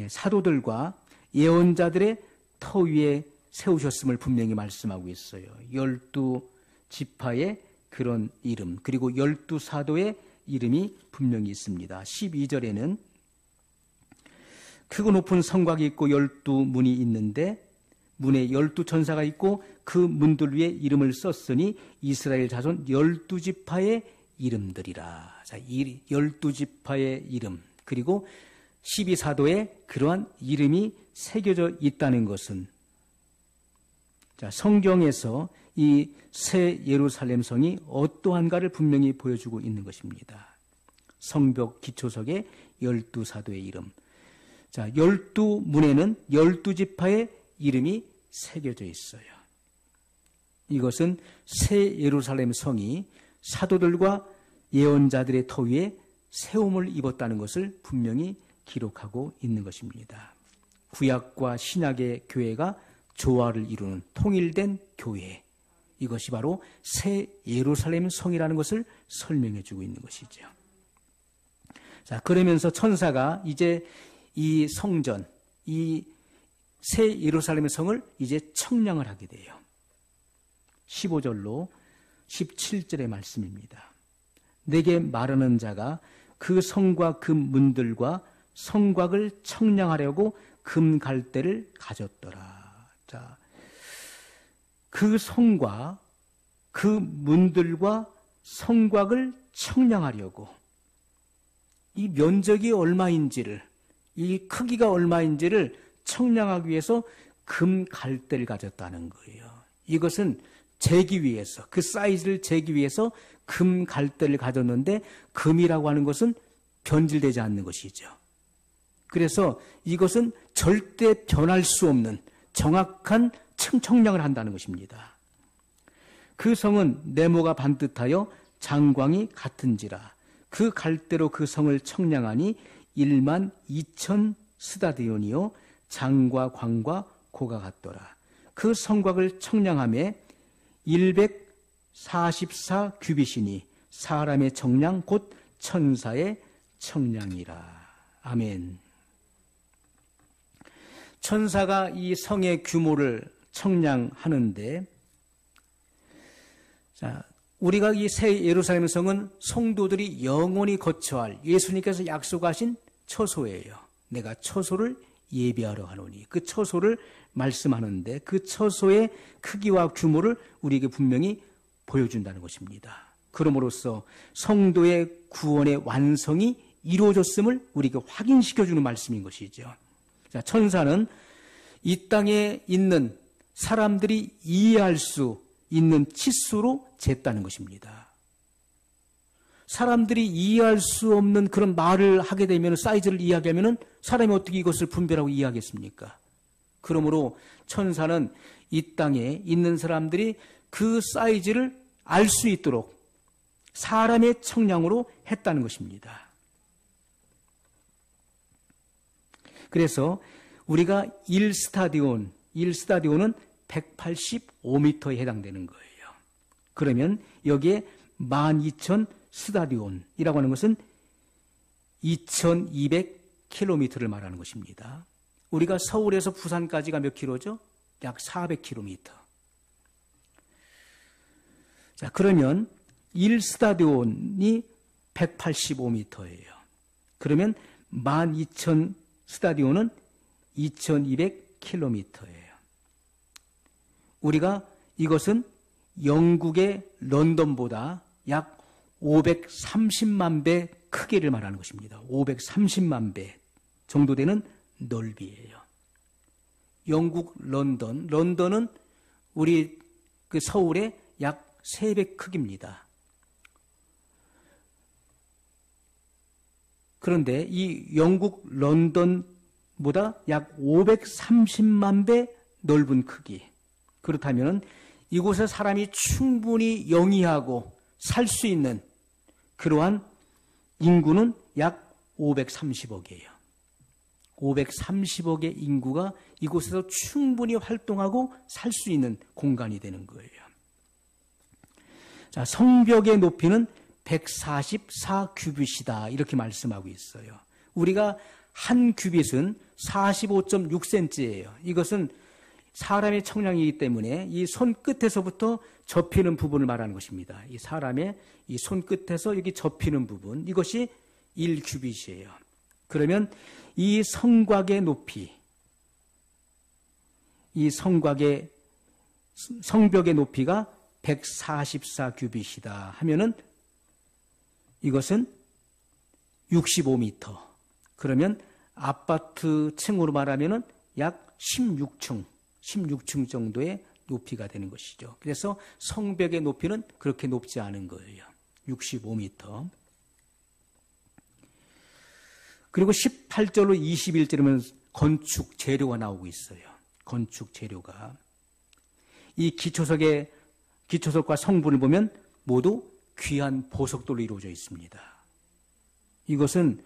사도들과 예언자들의 터 위에 세우셨음을 분명히 말씀하고 있어요. 12지파의 그런 이름, 그리고 12사도의 이름이 분명히 있습니다. 12절에는 크고 높은 성곽이 있고 12문이 있는데 문에 12천사가 있고 그 문들 위에 이름을 썼으니 이스라엘 자손 12지파의 이름들이라. 자, 12지파의 이름, 그리고 12사도의 그러한 이름이 새겨져 있다는 것은 자, 성경에서 이 새 예루살렘 성이 어떠한가를 분명히 보여주고 있는 것입니다. 성벽 기초석의 12사도의 이름. 자, 12문에는 12지파의 이름이 새겨져 있어요. 이것은 새 예루살렘 성이 사도들과 예언자들의 터 위에 세움을 입었다는 것을 분명히 기록하고 있는 것입니다. 구약과 신약의 교회가 조화를 이루는 통일된 교회, 이것이 바로 새 예루살렘 성이라는 것을 설명해 주고 있는 것이죠. 자, 그러면서 천사가 이제 이 성전, 이 새 예루살렘 성을 이제 청량을 하게 돼요. 15절로 17절의 말씀입니다. 내게 말하는 자가 그 성과 그 문들과 성곽을 청량하려고 금 갈대를 가졌더라. 자, 그 성과 그 문들과 성곽을 청량하려고, 이 면적이 얼마인지를, 이 크기가 얼마인지를 청량하기 위해서 금 갈대를 가졌다는 거예요. 이것은 재기 위해서, 그 사이즈를 재기 위해서 금 갈대를 가졌는데, 금이라고 하는 것은 변질되지 않는 것이죠. 그래서 이것은 절대 변할 수 없는 정확한 청량을 한다는 것입니다. 그 성은 네모가 반듯하여 장광이 같은지라. 그 갈대로 그 성을 청량하니 1만 2천 스다디온이요 장과 광과 고가 같더라. 그 성곽을 청량함에 144 규빗이니 사람의 청량 곧 천사의 청량이라. 아멘. 천사가 이 성의 규모를 청량하는데, 자, 우리가 이 새 예루살렘 성은 성도들이 영원히 거쳐야 할 예수님께서 약속하신 처소예요. 내가 처소를 예비하러 가노니, 그 처소를 말씀하는데, 그 처소의 크기와 규모를 우리에게 분명히 보여준다는 것입니다. 그럼으로써 성도의 구원의 완성이 이루어졌음을 우리에게 확인시켜주는 말씀인 것이죠. 자, 천사는 이 땅에 있는 사람들이 이해할 수 있는 치수로 쟀다는 것입니다. 사람들이 이해할 수 없는 그런 말을 하게 되면, 사이즈를 이야기하면 사람이 어떻게 이것을 분별하고 이해하겠습니까? 그러므로 천사는 이 땅에 있는 사람들이 그 사이즈를 알 수 있도록 사람의 청량으로 했다는 것입니다. 그래서 우리가 1스타디온은 185m에 해당되는 거예요. 그러면 여기에 12,000 스타디온이라고 하는 것은 2200km를 말하는 것입니다. 우리가 서울에서 부산까지가 몇 킬로죠? 약 400km. 자, 그러면 1스타디온이 185m예요. 그러면 12,000 스타디온은 2200km예요. 우리가 이것은 영국의 런던보다 약 530만 배 크기를 말하는 것입니다. 530만 배 정도 되는 넓이에요. 영국 런던은 우리 그 서울의 약 3배 크기입니다. 그런데 이 영국 런던보다 약 530만 배 넓은 크기. 그렇다면 이곳에 사람이 충분히 영위하고 살 수 있는 그러한 인구는 약 530억이에요. 530억의 인구가 이곳에서 충분히 활동하고 살 수 있는 공간이 되는 거예요. 자, 성벽의 높이는 144 규빗이다, 이렇게 말씀하고 있어요. 우리가 한 규빗은 45.6cm예요. 이것은 사람의 청량이기 때문에 이 손끝에서부터 접히는 부분을 말하는 것입니다. 이 사람의 이 손끝에서 여기 접히는 부분, 이것이 1규빗이에요. 그러면 이 성곽의 높이, 이 성벽의 높이가 144 규빗이다 하면은 이것은 65m. 그러면 아파트 층으로 말하면은 약 16층 정도의 높이가 되는 것이죠. 그래서 성벽의 높이는 그렇게 높지 않은 거예요. 65m. 그리고 18절로 21절이면 건축 재료가 나오고 있어요. 건축 재료가. 이 기초석과 성분을 보면 모두 귀한 보석돌로 이루어져 있습니다. 이것은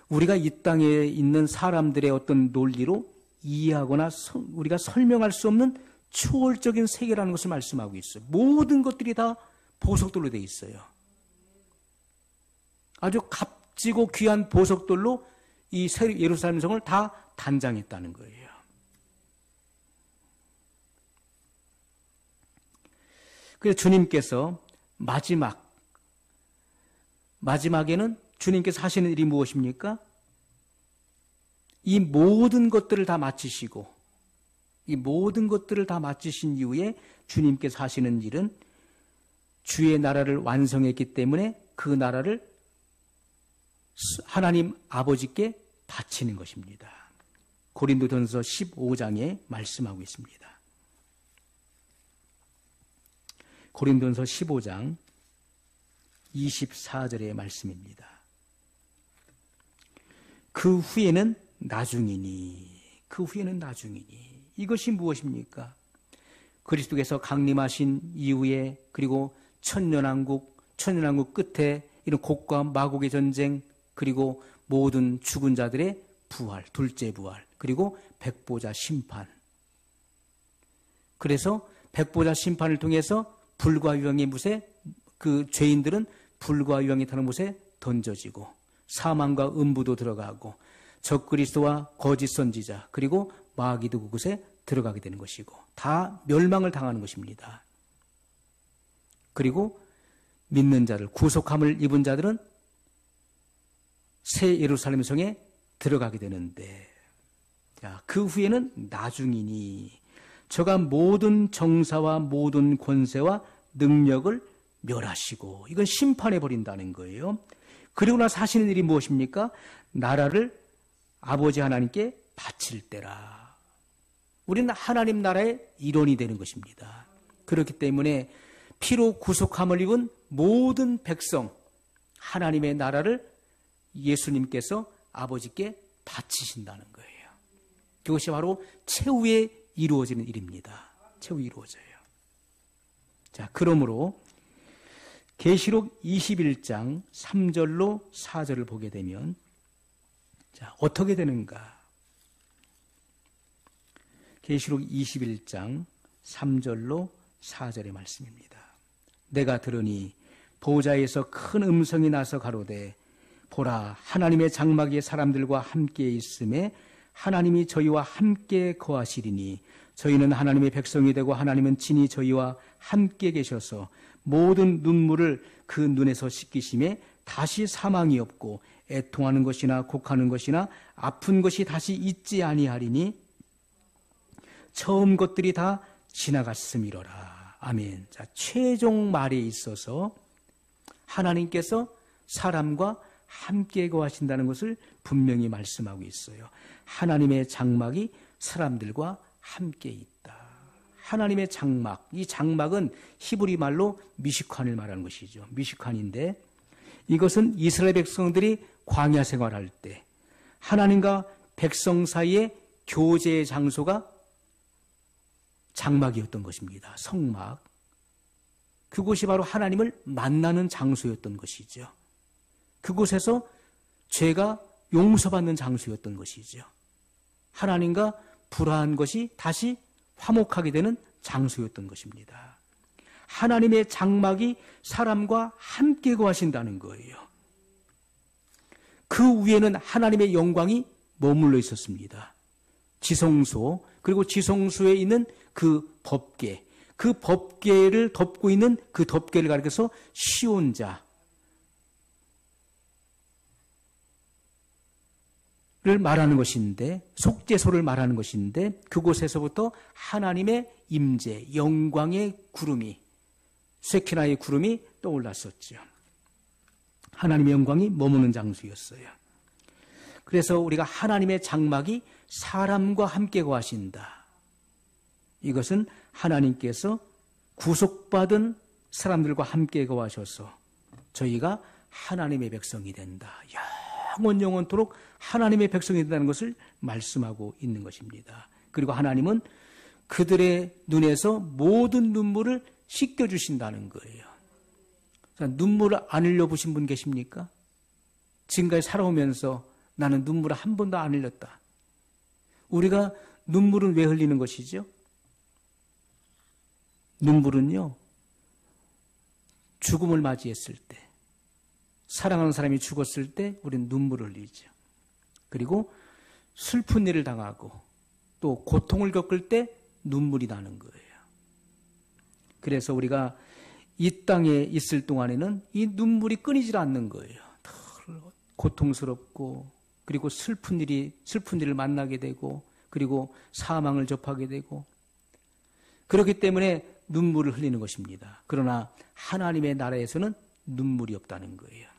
우리가 이 땅에 있는 사람들의 어떤 논리로 이해하거나 우리가 설명할 수 없는 초월적인 세계라는 것을 말씀하고 있어요. 모든 것들이 다 보석돌로 되어 있어요. 아주 값지고 귀한 보석돌로 이 예루살렘 성을 다 단장했다는 거예요. 그래서 주님께서 마지막에는 주님께서 하시는 일이 무엇입니까? 이 모든 것들을 다 마치시고 이 모든 것들을 다 마치신 이후에 주님께서 하시는 일은 주의 나라를 완성했기 때문에 그 나라를 하나님 아버지께 바치는 것입니다. 고린도전서 15장에 말씀하고 있습니다. 고린도전서 15장 24절의 말씀입니다. 그 후에는 나중이니 이것이 무엇입니까? 그리스도께서 강림하신 이후에 그리고 천년왕국 끝에 이런 곡과 마곡의 전쟁 그리고 모든 죽은 자들의 부활, 둘째 부활 그리고 백보자 심판. 그래서 백보자 심판을 통해서 불과 유황의 못에 그 죄인들은 불과 유황이 타는 못에 던져지고 사망과 음부도 들어가고 적그리스도와 거짓 선지자 그리고 마귀도 그곳에 들어가게 되는 것이고 다 멸망을 당하는 것입니다. 그리고 믿는 자들, 구속함을 입은 자들은 새 예루살렘 성에 들어가게 되는데 그 후에는 나중이니 저가 모든 정사와 모든 권세와 능력을 멸하시고 이건 심판해 버린다는 거예요. 그리고 나서 하시는 일이 무엇입니까? 나라를 아버지 하나님께 바칠 때라. 우리는 하나님 나라의 일원이 되는 것입니다. 그렇기 때문에 피로 구속함을 입은 모든 백성, 하나님의 나라를 예수님께서 아버지께 바치신다는 거예요. 그것이 바로 최후에 이루어지는 일입니다. 최후에 이루어져요. 자, 그러므로 계시록 21장 3절로 4절을 보게 되면 자, 어떻게 되는가? 계시록 21장 3절로 4절의 말씀입니다. 내가 들으니 보좌에서 큰 음성이 나서 가로되 보라 하나님의 장막이 사람들과 함께 있음에 하나님이 저희와 함께 거하시리니 저희는 하나님의 백성이 되고 하나님은 친히 저희와 함께 계셔서 모든 눈물을 그 눈에서 씻기심에 다시 사망이 없고 애통하는 것이나 곡하는 것이나 아픈 것이 다시 있지 아니하리니 처음 것들이 다 지나갔음이로라. 아멘. 자, 최종 말에 있어서 하나님께서 사람과 함께 거하신다는 것을 분명히 말씀하고 있어요. 하나님의 장막이 사람들과 함께 있다. 하나님의 장막, 이 장막은 히브리 말로 미시칸을 말하는 것이죠. 미시칸인데 이것은 이스라엘 백성들이 광야 생활할 때 하나님과 백성 사이의 교제의 장소가 장막이었던 것입니다. 성막. 그곳이 바로 하나님을 만나는 장소였던 것이죠. 그곳에서 죄가 용서받는 장소였던 것이죠. 하나님과 불화한 것이 다시 화목하게 되는 장소였던 것입니다. 하나님의 장막이 사람과 함께 거하신다는 거예요. 그 위에는 하나님의 영광이 머물러 있었습니다. 지성소, 그리고 지성소에 있는 그 법궤, 그 법궤를 덮고 있는 그 덮궤를 가리켜서 시온자, 를 말하는 것인데 속죄소를 말하는 것인데 그곳에서부터 하나님의 임재, 영광의 구름이 쉐키나의 구름이 떠올랐었죠. 하나님의 영광이 머무는 장소였어요. 그래서 우리가 하나님의 장막이 사람과 함께 거하신다. 이것은 하나님께서 구속받은 사람들과 함께 거하셔서 저희가 하나님의 백성이 된다. 영원토록 하나님의 백성이 된다는 것을 말씀하고 있는 것입니다. 그리고 하나님은 그들의 눈에서 모든 눈물을 씻겨주신다는 거예요. 눈물을 안 흘려보신 분 계십니까? 지금까지 살아오면서 나는 눈물을 한 번도 안 흘렸다. 우리가 눈물은 왜 흘리는 것이죠? 눈물은요, 죽음을 맞이했을 때, 사랑하는 사람이 죽었을 때 우리는 눈물을 흘리죠. 그리고 슬픈 일을 당하고 또 고통을 겪을 때 눈물이 나는 거예요. 그래서 우리가 이 땅에 있을 동안에는 이 눈물이 끊이질 않는 거예요. 고통스럽고, 그리고 슬픈 일을 만나게 되고, 그리고 사망을 접하게 되고, 그렇기 때문에 눈물을 흘리는 것입니다. 그러나 하나님의 나라에서는 눈물이 없다는 거예요.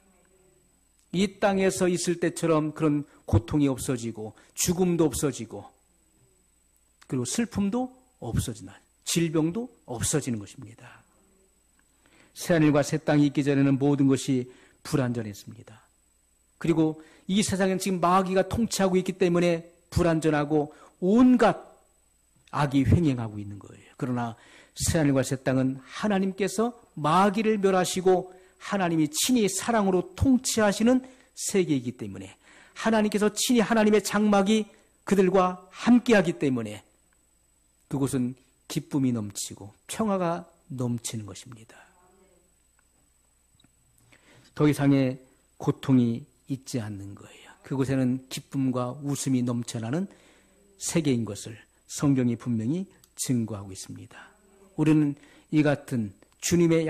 이 땅에서 있을 때처럼 그런 고통이 없어지고, 죽음도 없어지고, 그리고 슬픔도 없어지는, 질병도 없어지는 것입니다. 새하늘과 새 땅이 있기 전에는 모든 것이 불완전했습니다. 그리고 이 세상에는 지금 마귀가 통치하고 있기 때문에 불완전하고 온갖 악이 횡행하고 있는 거예요. 그러나 새하늘과 새 땅은 하나님께서 마귀를 멸하시고 하나님이 친히 사랑으로 통치하시는 세계이기 때문에, 하나님께서 친히 하나님의 장막이 그들과 함께하기 때문에 그곳은 기쁨이 넘치고 평화가 넘치는 것입니다. 더 이상의 고통이 있지 않는 거예요. 그곳에는 기쁨과 웃음이 넘쳐나는 세계인 것을 성경이 분명히 증거하고 있습니다. 우리는 이 같은 주님의